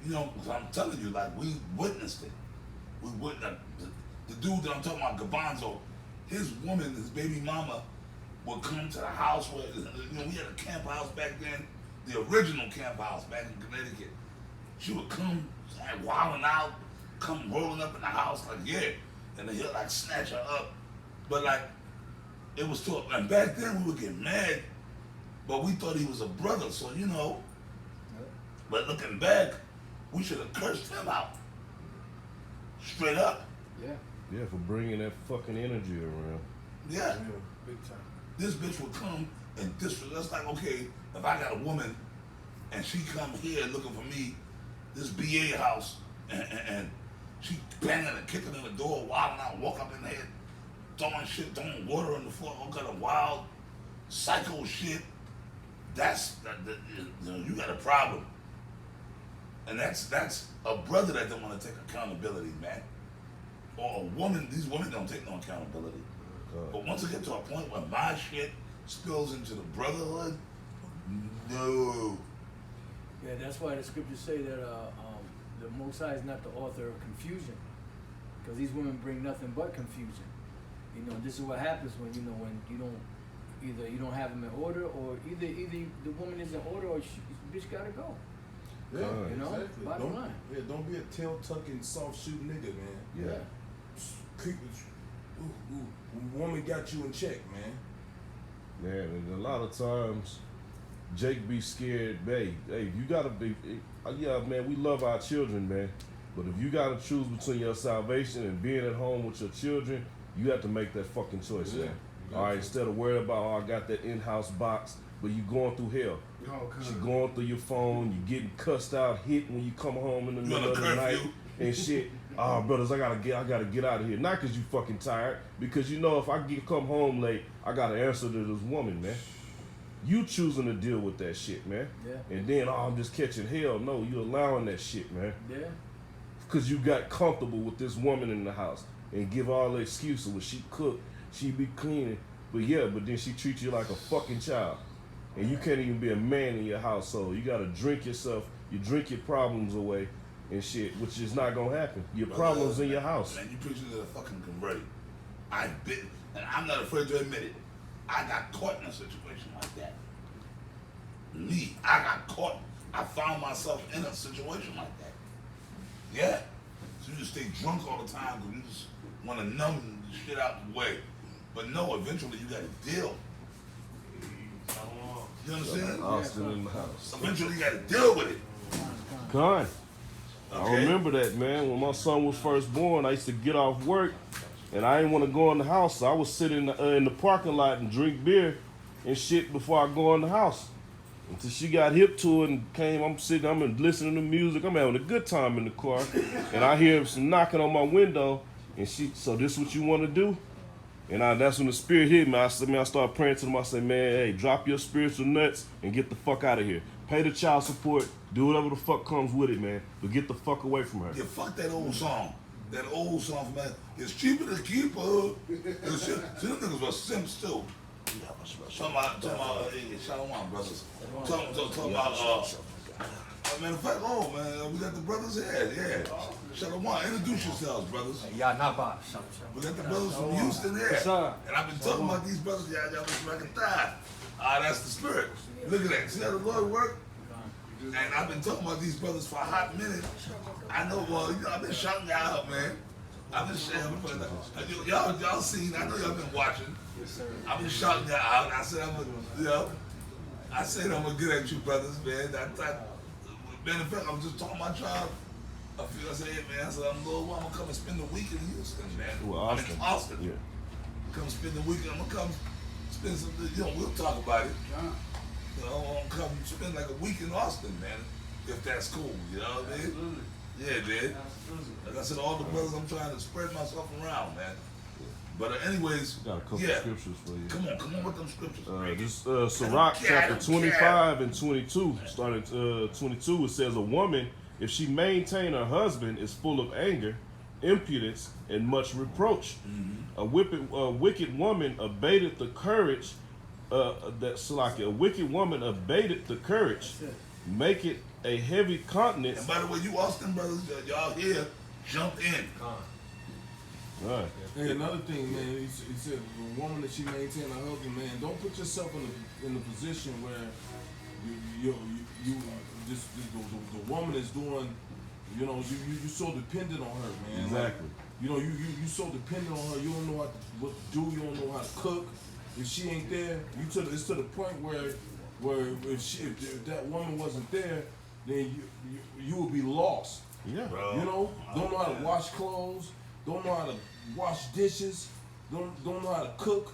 you know, I'm telling you, like, we witnessed it. We witnessed the dude that I'm talking about, Gabanzo, his woman, his baby mama, would come to the house where, you know, we had a camp house back then, the original camp house back in Connecticut. She would come, like, wilding out, come rolling up in the house, like, yeah, and then he'll, like, snatch her up. But, like, it was to, and back then we would get mad, but we thought he was a brother, so, you know. But looking back, we should have cursed him out. Straight up. Yeah, for bringing that fucking energy around. Yeah. Big time. This bitch would come and that's like, okay, if I got a woman and she come here looking for me, this BA house, and she banging and kicking in the door, wilding out, walk up in there, throwing water on the floor, all kind of wild, psycho shit, you know, you got a problem. And that's a brother that don't want to take accountability, man. Or a woman, these women don't take no accountability. But once it gets to a point where my shit spills into the brotherhood, no. Yeah, that's why the scriptures say that the Most High is not the author of confusion, because these women bring nothing but confusion. You know, this is what happens when you don't have them in order, or either the woman is in order, or bitch gotta go. Yeah, you know, exactly. bottom line. Yeah, don't be a tail tucking, soft shoe nigga, man. Yeah. Creep with you. Woman got you in check, man. Man, and a lot of times Jake be scared, hey, you gotta be, yeah, man, we love our children, man. But if you gotta choose between your salvation and being at home with your children, you have to make that fucking choice, man. All right, instead of worrying about, oh, I got that in-house box, but you going through hell. You going through your phone, you getting cussed out, hit when you come home in the middle of the night and shit. Oh, brothers, I gotta get out of here. Not because you fucking tired, because you know if I come home late, I gotta answer to this woman, man. You choosing to deal with that shit, man. Yeah. And then, oh, I'm just catching hell. No, you allowing that shit, man. Yeah. Because you got comfortable with this woman in the house and give all the excuses when she cook, she be cleaning. But then she treats you like a fucking child. And you can't even be a man in your household. You gotta drink yourself, you drink your problems away and shit, which is not gonna happen. Your problems in your house. Man, you preaching to the fucking converted. I've been, and I'm not afraid to admit it. I got caught in a situation like that. Me, I got caught. I found myself in a situation like that. Yeah. So you just stay drunk all the time because you just want to numb the shit out the way. But no, eventually you got to deal. You understand? Austin in the house. Eventually you got to deal with it. Con. I Okay. remember that, man. When my son was first born, I used to get off work, and I didn't want to go in the house. So I would sit in the parking lot and drink beer and shit before I go in the house. Until she got hip to it and came, I'm listening to music. I'm having a good time in the car, and I hear some knocking on my window. And so this what you want to do? And that's when the spirit hit me. I started praying to them. I said, man, hey, drop your spiritual nuts and get the fuck out of here. Pay the child support. Do whatever the fuck comes with it, man. But get the fuck away from her. Yeah, fuck that old song. That old song, man. It's cheaper to keep her. See, them niggas were simps too. Talking about, Shalom, brothers. Talking about, matter of fact, man, we got the brothers here, yeah. Shalom, introduce yourselves, brothers. Y'all not bad. We got the brothers from Houston here. And I've been talking about these brothers, y'all was reconciled. That's the spirit. Look at that. See how the Lord work? And I've been talking about these brothers for a hot minute. I know, I've been shouting y'all out, man. I've been shouting, y'all seen, I know y'all been watching. I've been shouting y'all out. I said I'm gonna get at you, brothers, man. Matter of fact, I was just talking to my child. I said, hey, man, I'm gonna come and spend the week in Houston, man. Well, Austin. I'm in Austin. Yeah. Come spend the weekend. I'm gonna come spend some, we'll talk about it. I'm gonna come spend like a week in Austin, man, if that's cool, you know what I mean? Absolutely. Yeah, man. Like I said, all the brothers, I'm trying to spread myself around, man. But anyways, Got a couple scriptures for you. Come on with them scriptures. This Sirach chapter 25 and 22, starting 22, it says, a woman, if she maintain her husband, is full of anger, impudence, and much reproach. A wicked woman abated the courage, a wicked woman abated the courage, make it a heavy countenance. And by the way, you Austin brothers, y'all here, jump in. All right. Hey, another thing, man, he said the woman that she maintained her husband, man, don't put yourself in the position where the woman is doing, you so dependent on her, man. Exactly. Like, you so dependent on her, you don't know what to do, you don't know how to cook. If she ain't there, it's to the point where if that woman wasn't there, then you would be lost. Yeah. Bro. Don't know how to wash clothes, don't know how to wash dishes, don't know how to cook.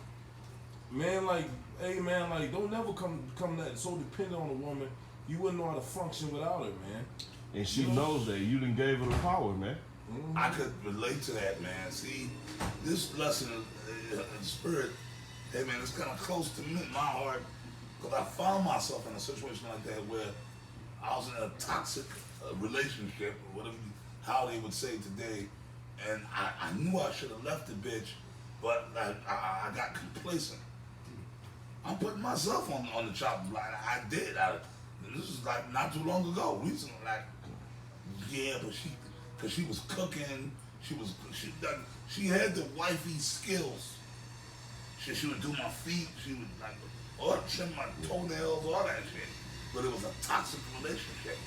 Man, like, hey man, like, don't never come that so dependent on a woman, you wouldn't know how to function without her, man. And she knows that. You done gave her the power, man. I could relate to that, man. See, this lesson in spirit, hey man, it's kind of close to me, my heart, because I found myself in a situation like that where I was in a toxic relationship, or whatever, how they would say today, and I knew I should have left the bitch, but I got complacent. I'm putting myself on the chopping block. I did. This was like not too long ago, recently. Like, yeah, but because she was cooking, she had the wifey skills. She would do my feet. She would trim my toenails, all that shit. But it was a toxic relationship.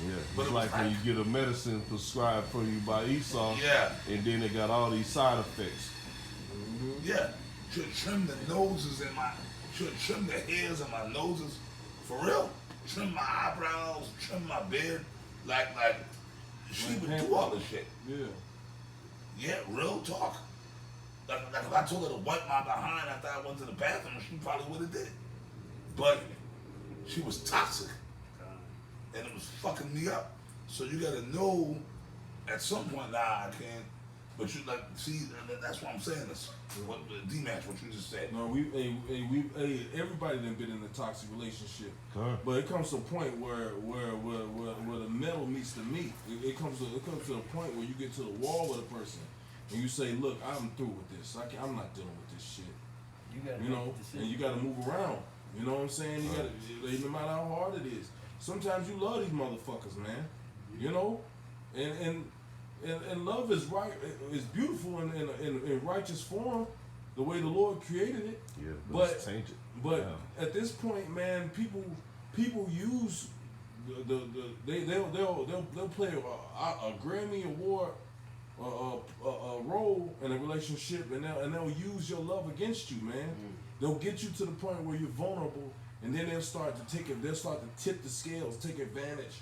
Yeah, But it's it like was when you get a medicine prescribed for you by Esau, Yeah. and then it got all these side effects. Yeah, should trim the noses should trim the hairs in my noses For real. Trim my eyebrows, trim my beard. Like she would do all this shit. Yeah. Yeah, real talk. Like if I told her to wipe my behind after I went to the bathroom, she probably would have did. But she was toxic. And it was fucking me up. So you gotta know at some point, nah, I can't. But you like, see, that's what I'm saying. This, what D-Match, what you just said. No, everybody done been in a toxic relationship. Huh. But it comes to a point where the metal meets the meat. It comes to the point where you get to the wall with a person and you say, look, I'm through with this. I'm not dealing with this shit. You gotta You know, and you gotta move around. You know what I'm saying? You gotta, no matter how hard it is. Sometimes you love these motherfuckers, man. You know, and love is right, is beautiful in righteous form, the way the Lord created it. Yeah, but it's tainted. But Yeah. at this point, man, people use they'll play a Grammy Award a role in a relationship, and they'll use your love against you, man. They'll get you to the point where you're vulnerable, and then they'll start to tip the scales, take advantage.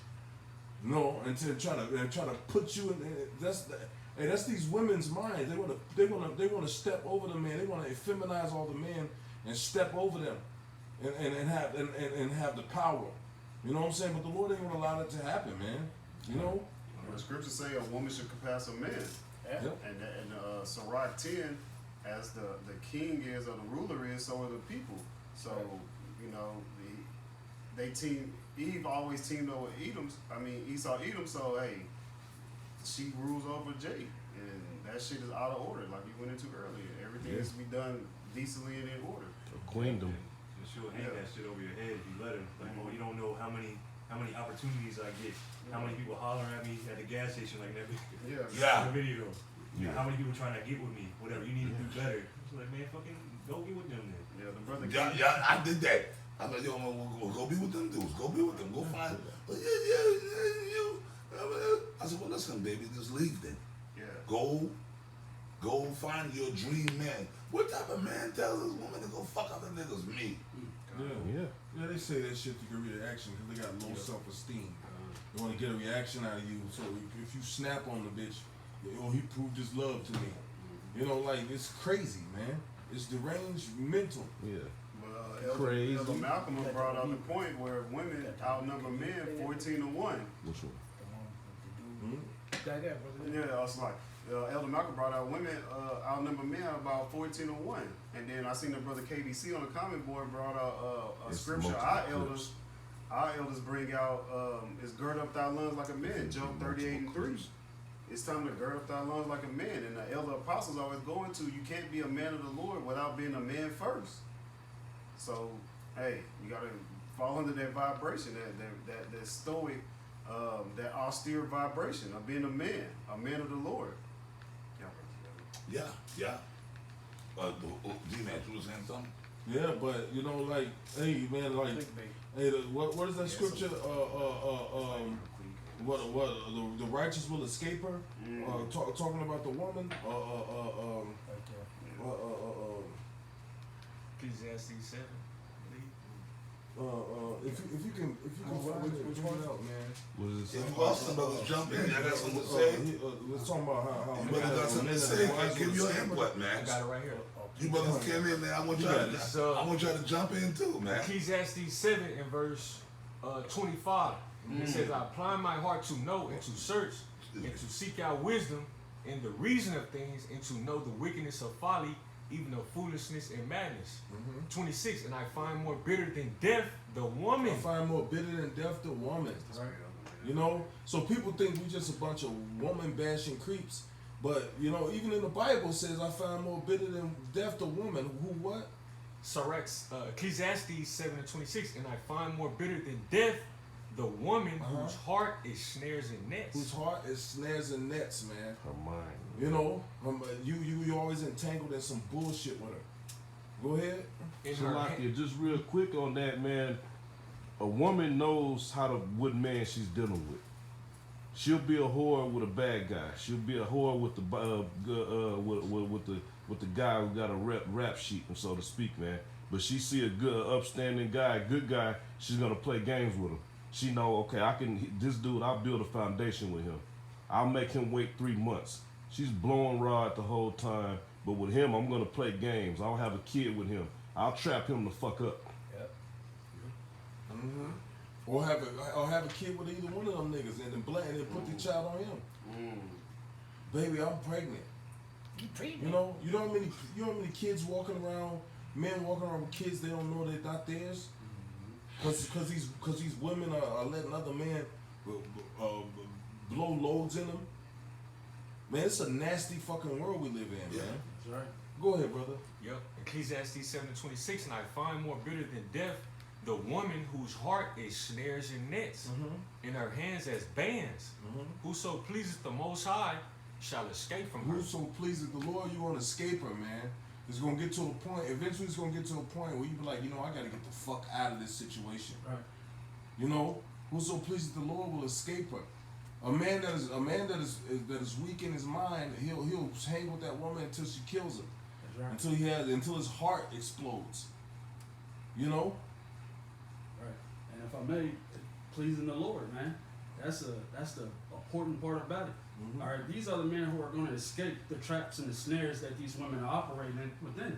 No, and to try to put you in. That's these women's minds. They want to step over the man. They want to feminize all the men and step over them, and have the power. You know what I'm saying? But the Lord ain't gonna allow that to happen, man. You know. The scriptures say a woman should compass a man. Yeah. Yep. And Sirach 10, as the king is or the ruler is, so are the people. So, you know, Eve always teamed over Esau, Edom, so hey, she rules over Jake. And that shit is out of order, like we went into earlier. Everything needs to be done decently and in order. Queendom. And she'll hang that shit over your head if you let her. Like, oh, you don't know how many opportunities I get. How many people hollering at me at the gas station like that Yeah. the video. Yeah. How many people trying to get with me? Whatever, you need to do better. It's like, man, fucking go get with them then. Yeah, the brother. Yeah, I did that. I was like, yo, we'll go be with them dudes. Go be with them. Go find. Well, you. I said, well, listen, baby, just leave then. Yeah. Go find your dream man. What type of man tells this woman to go fuck other niggas? Me. Yeah, they say that shit to get a reaction because they got low self-esteem. They want to get a reaction out of you. So if you snap on the bitch, oh, he proved his love to me. You know, like, it's crazy, man. It's deranged mental. Yeah. Crazy. Elder Malcolm brought out the point where women outnumber men 14-1. Which one? Yeah, I was like, Elder Malcolm brought out women outnumber men about 14-1. And then I seen the brother KBC on the comment board brought out a scripture our elders bring out is gird up thy lungs like a man, Job 38:3. It's time to gird up thy lungs like a man. And the elder apostles always go into, you can't be a man of the Lord without being a man first. So, hey, you gotta fall under that vibration, that stoic, that austere vibration of being a man of the Lord. Yeah. D-Match, you was saying something? Yeah, but you know, like, hey, man, like, hey, what is that scripture? The righteous will escape her. Talking about the woman. Ecclesiastes 7. If you can find which one out, man. What is it? If Austin brothers jump in, I got something to say. Let's talk about how You brothers got something to say. Give your input, man. I got it right here. You brothers came in, man. I want y'all to jump in too, man. Ecclesiastes 7 and verse 25. It says, I apply my heart to know and to search and to seek out wisdom and the reason of things and to know the wickedness of folly, even of foolishness and madness. 26, and I find more bitter than death the woman. I find more bitter than death the woman. Right. You know, so people think we just a bunch of woman bashing creeps, but you know, even in the Bible says I find more bitter than death the woman. Who what? Ecclesiastes 7 and 26, and I find more bitter than death the woman whose heart is snares and nets. Whose heart is snares and nets, man. Her mind. You know, you always entangled in some bullshit with her. Go ahead. Shalakia, just real quick on that, man. A woman knows what man she's dealing with. She'll be a whore with a bad guy. She'll be a whore with the with the guy who got a rap sheet, so to speak, man. But she see a good, upstanding guy, good guy, she's gonna play games with him. She know, okay, this dude, I'll build a foundation with him. I'll make him wait 3 months. She's blowing rod the whole time, but with him, I'm gonna play games. I'll have a kid with him. I'll trap him the fuck up. Yep. Mm-hmm. Or have a kid with either one of them niggas and then put the child on him. Baby, I'm pregnant. You pregnant? You know how many kids walking around, men walking around with kids they don't know they're not theirs, because these women are letting other men blow loads in them. Man, it's a nasty fucking world we live in, man. That's right. Go ahead, brother. Yep. Ecclesiastes 7:26, and I find more bitter than death the woman whose heart is snares and nets, in her hands as bands. Whoso pleaseth the Most High shall escape from her. Whoso pleaseth the Lord, you want to escape her, man. It's gonna get to a point. Eventually, it's gonna get to a point where you be like, I gotta get the fuck out of this situation. Right. You know, whoso pleaseth the Lord will escape her. A man that is weak in his mind, he'll hang with that woman until she kills him. That's right. Until his heart explodes. You know. Right. And if I may, pleasing the Lord, man. That's the important part about it. All right, these are the men who are going to escape the traps and the snares that these women are operating in within.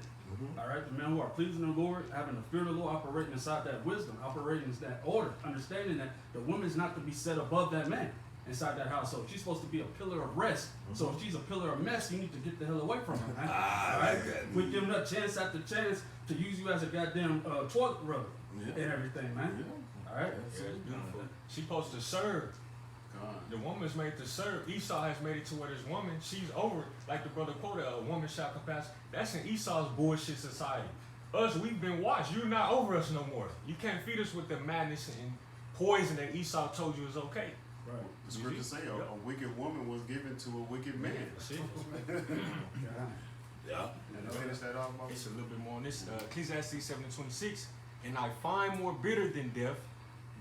All right, the men who are pleasing the Lord, having the fear of the Lord, operating inside that wisdom, operating in that order, understanding that the woman's not to be set above that man inside that household. She's supposed to be a pillar of rest. So if she's a pillar of mess, you need to get the hell away from her, man. All right, we give them chance after chance to use you as a goddamn toilet rubber and everything, man. All right, Beautiful. She's supposed to serve. The woman's made to serve. Esau has made it to where this woman, she's over, like the brother quoted, a woman shall compass. That's in Esau's bullshit society. Us, we've been washed. You're not over us no more. You can't feed us with the madness and poison that Esau told you is okay. Right. The scripture say a wicked woman was given to a wicked man. That's it. Yeah. And finish that off, Mama? It's a little bit more on this. Ecclesiastes 7:26. And I find more bitter than death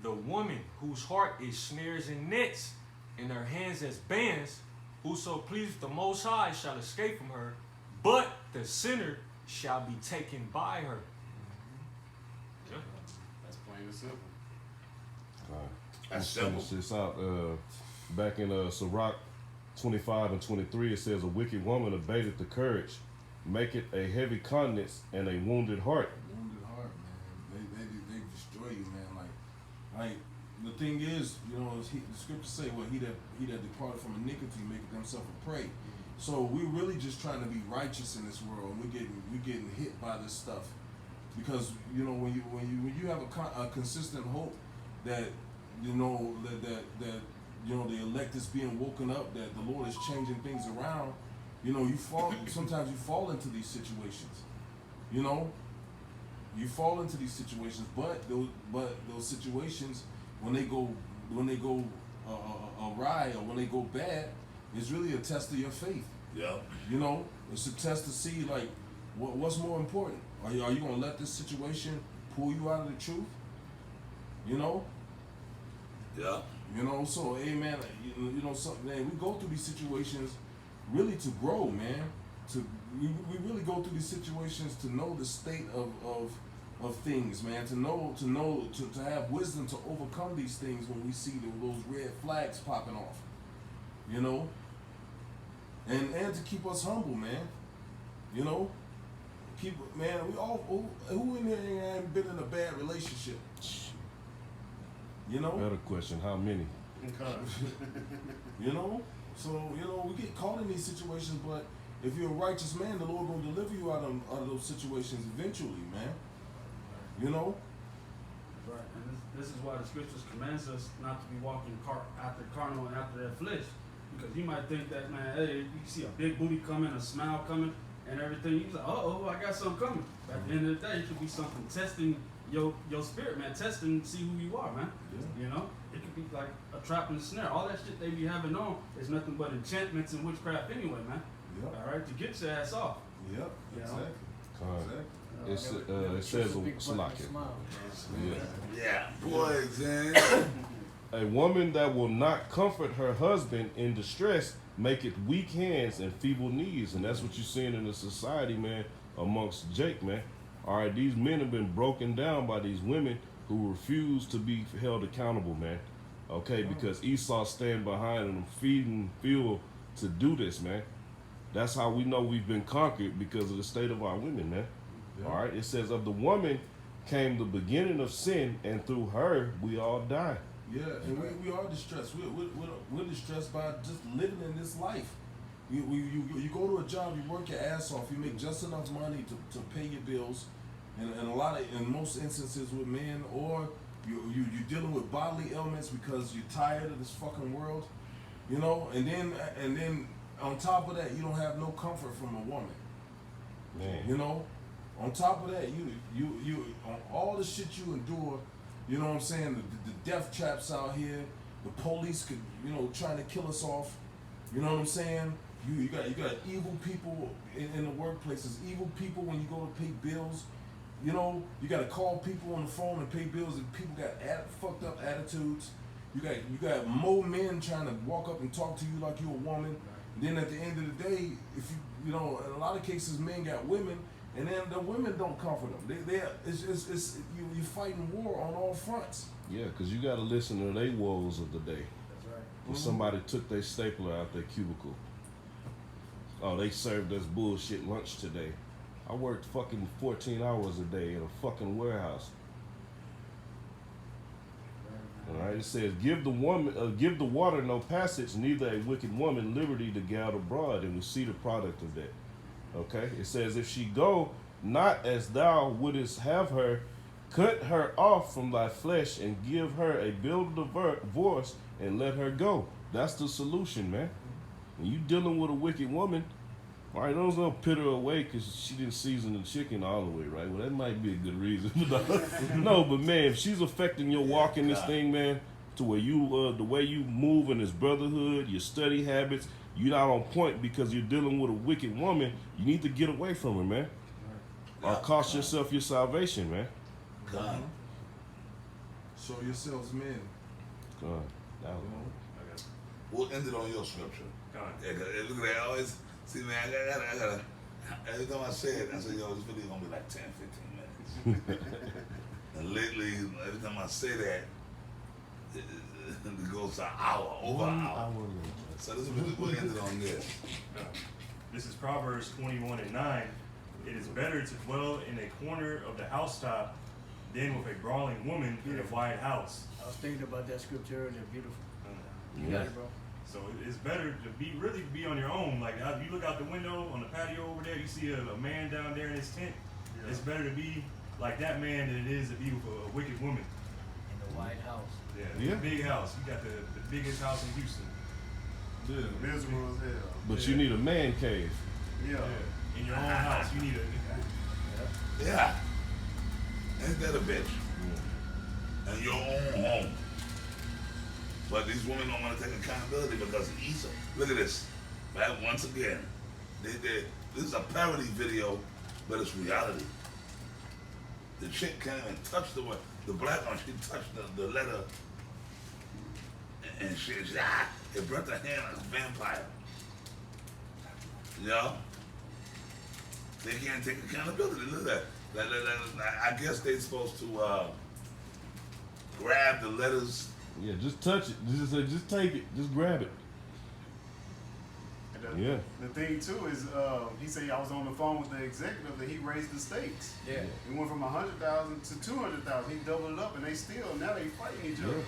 the woman whose heart is snares and nets, and her hands as bands. Whoso pleaseth the Most High shall escape from her, but the sinner shall be taken by her. Yeah. That's plain and simple. That's simple. simple. This out. Back in Sirach 25 and 23, it says, a wicked woman abated the courage, make it a heavy countenance and a wounded heart. Wounded heart, man. They destroy you, man. Like the thing is, the scriptures say, well, he that departed from iniquity maketh himself a prey. So we're really just trying to be righteous in this world, and we're getting hit by this stuff, because when you have a consistent hope that the elect is being woken up, that the Lord is changing things around, sometimes you fall into these situations, you fall into these situations, but those situations, when they go awry or when they go bad, it's really a test of your faith. Yeah. It's a test to see like what's more important. Are you gonna let this situation pull you out of the truth? Yeah. So amen. Something, man, we go through these situations really to grow, man. We really go through these situations to know the state of things, man. To have wisdom to overcome these things when we see those red flags popping off, and to keep us humble, man. We all who in here ain't been in a bad relationship. Better question, how many? So we get caught in these situations, but if you're a righteous man, the Lord gonna deliver you out of those situations eventually, man. Right, and this is why the scriptures commands us not to be walking after carnal and after their flesh, because you might think that, man, hey, you see a big booty coming, a smile coming, and everything. You like, I got something coming. But at the end of the day, it could be something testing your spirit, man, testing to see who you are, man. Yeah. It could be like a trap and a snare. All that shit they be having on is nothing but enchantments and witchcraft anyway, man. Yep. All right, to get your ass off. Yep, exactly. It says boys, a woman that will not comfort her husband in distress maketh weak hands and feeble knees, and that's what you're seeing in the society, man, amongst Jake, man. All right, these men have been broken down by these women who refuse to be held accountable, man. Okay, because Esau stand behind them, feeding fuel to do this, man. That's how we know we've been conquered, because of the state of our women, man. All right, it says of the woman came the beginning of sin, and through her we all die. Yeah, and we are distressed. We're distressed by just living in this life. You go to a job, you work your ass off, you make just enough money to pay your bills, and in most instances with men, or you're dealing with bodily ailments because you're tired of this fucking world, you know, and then on top of that, you don't have no comfort from a woman, Man. you know. On top of that, you on all the shit you endure, you know what I'm saying? The death traps out here, the police could, you know, trying to kill us off, you know what I'm saying? You got evil people in the workplaces, evil people when you go to pay bills. You know, you got to call people on the phone and pay bills, and people got fucked up attitudes. You got more men trying to walk up and talk to you like you're a woman. Then at the end of the day, if you know, in a lot of cases, men got women, and then the women don't comfort them. You fighting war on all fronts. Yeah, because you got to listen to their woes of the day. That's right. If somebody took their stapler out their cubicle. Oh, they served us bullshit lunch today. I worked fucking 14 hours a day in a fucking warehouse. All right, it says, give the water no passage, neither a wicked woman liberty to gad abroad, and we see the product of that. Okay, it says, if she go not as thou wouldest have her, cut her off from thy flesh and give her a bill of divorce and let her go. That's the solution, man. When you dealing with a wicked woman, all right, don't put her away because she didn't season the chicken all the way, right? Well, that might be a good reason. No, but man, if she's affecting your walk in this thing, man, to where you, the way you move in this brotherhood, your study habits, you're not on point because you're dealing with a wicked woman, you need to get away from her, man. Or cost yourself your salvation, man. God. Show yourselves men. God. We'll end it on your scripture. God. Yeah, 'cause look at that. I always see, man. I gotta. Every time I say it, I say, yo, this video gonna be like 10, 15 minutes. And lately, every time I say that, it goes to an hour, over an hour. So this is we'll end it on this. This is Proverbs 21:9. It is better to dwell in a corner of the housetop than with a brawling woman in a wide house. I was thinking about that scripture earlier. Beautiful. You Yeah. got it, bro. So it's better to be on your own. Like if you look out the window on the patio over there, you see a man down there in his tent. Yeah. It's better to be like that man than it is to be with a wicked woman. In the White House. Yeah, big house. You got the biggest house in Houston. Yeah, Miserable as hell. But you need a man cave. Yeah. In your own house, you need a. Yeah. Ain't that a bitch? And your own home. But these women don't want to take accountability because Esau. Look at this. Right? Once again, this is a parody video, but it's reality. The chick came and touched the black one. She touched the letter, and she it burnt her hand like a vampire. You know? They can't take accountability. Look at that. I guess they're supposed to grab the letters. Yeah, just touch it. Just take it. Just grab it. Yeah. The thing too is, he said I was on the phone with the executive that he raised the stakes. Yeah. It went from 100,000 to 200,000. He doubled it up, and now they fighting each other.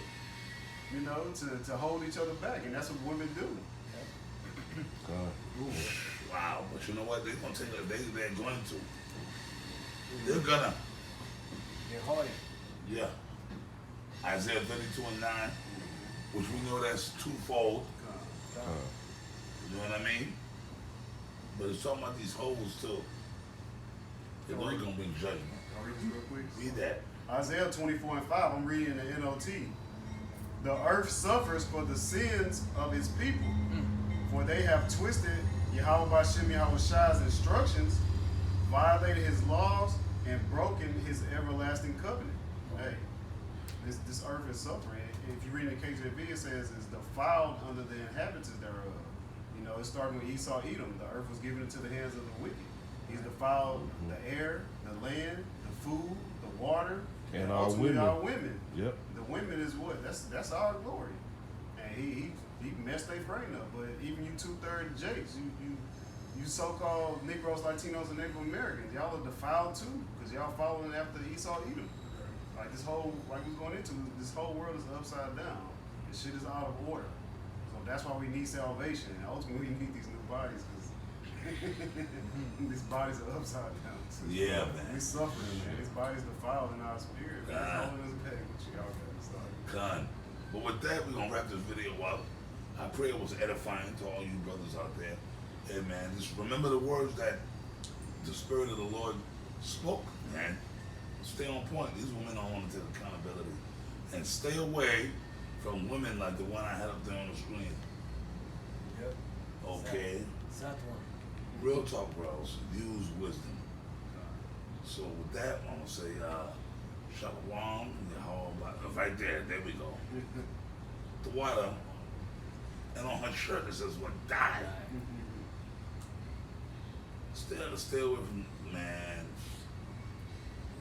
You know, to hold each other back, and that's what women do. Wow, but you know what? They're gonna take it. They're going to. They're gonna. They're hard. Yeah. Isaiah 32:9, which we know that's twofold. You know what I mean? But it's talking about these hoes too. They're going to bring judgment. I'll read this real quick. Read that. Isaiah 24:5. I'm reading the NOT. The earth suffers for the sins of its people, for they have twisted Yahweh Bashem Yahweh Shai's instructions, violated his laws, and broken his everlasting covenant. Hey, this earth is suffering. If you read in the KJV, it says it's defiled under the inhabitants thereof. You know, it started with Esau, Edom. The earth was given into the hands of the wicked. He's defiled the air, the land, the food, the water, And our ultimately women. our women. Yep. The women is what? That's our glory. And he messed their brain up. But even you 2/3 Jakes, you so-called Negroes, Latinos, and Native Americans, y'all are defiled too, because y'all following after Esau Edom. Like this whole, like we're going into, this whole world is upside down. This shit is out of order. So that's why we need salvation. And ultimately, we need these new bodies, because these bodies are upside down. So Yeah, man. we suffering, man. These bodies defiled in our spirit. Man. It's holding us back. What y'all got to start? Done. But with that, we're gonna wrap this video up. I pray it was edifying to all you brothers out there. Hey man, just remember the words that the Spirit of the Lord spoke, man. Stay on point. These women don't want to take accountability. And stay away from women like the one I had up there on the screen. Yep. Okay? Sad one. Real talk, bros. Use wisdom. So with that, I'm gonna say, Shalom, right there we go. The water, and on her shirt it says what died. Stay away from, man.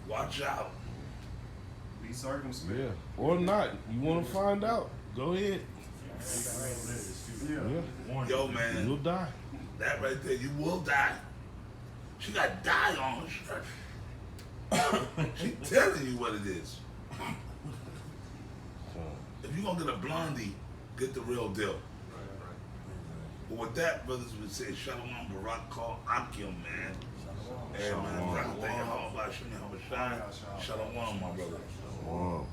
Watch out. Be circumspect. Yeah. Or not. You want to find out? Go ahead. Yeah. Yo, man. You'll die. That right there, you will die. She got dye on her shirt. She telling you what it is. If you're gonna get a blondie, get the real deal. But with that, brothers, we say Shalom Barak Kal Akim, man. Hey, man. Shalom. Shalom, my brother. Shalom.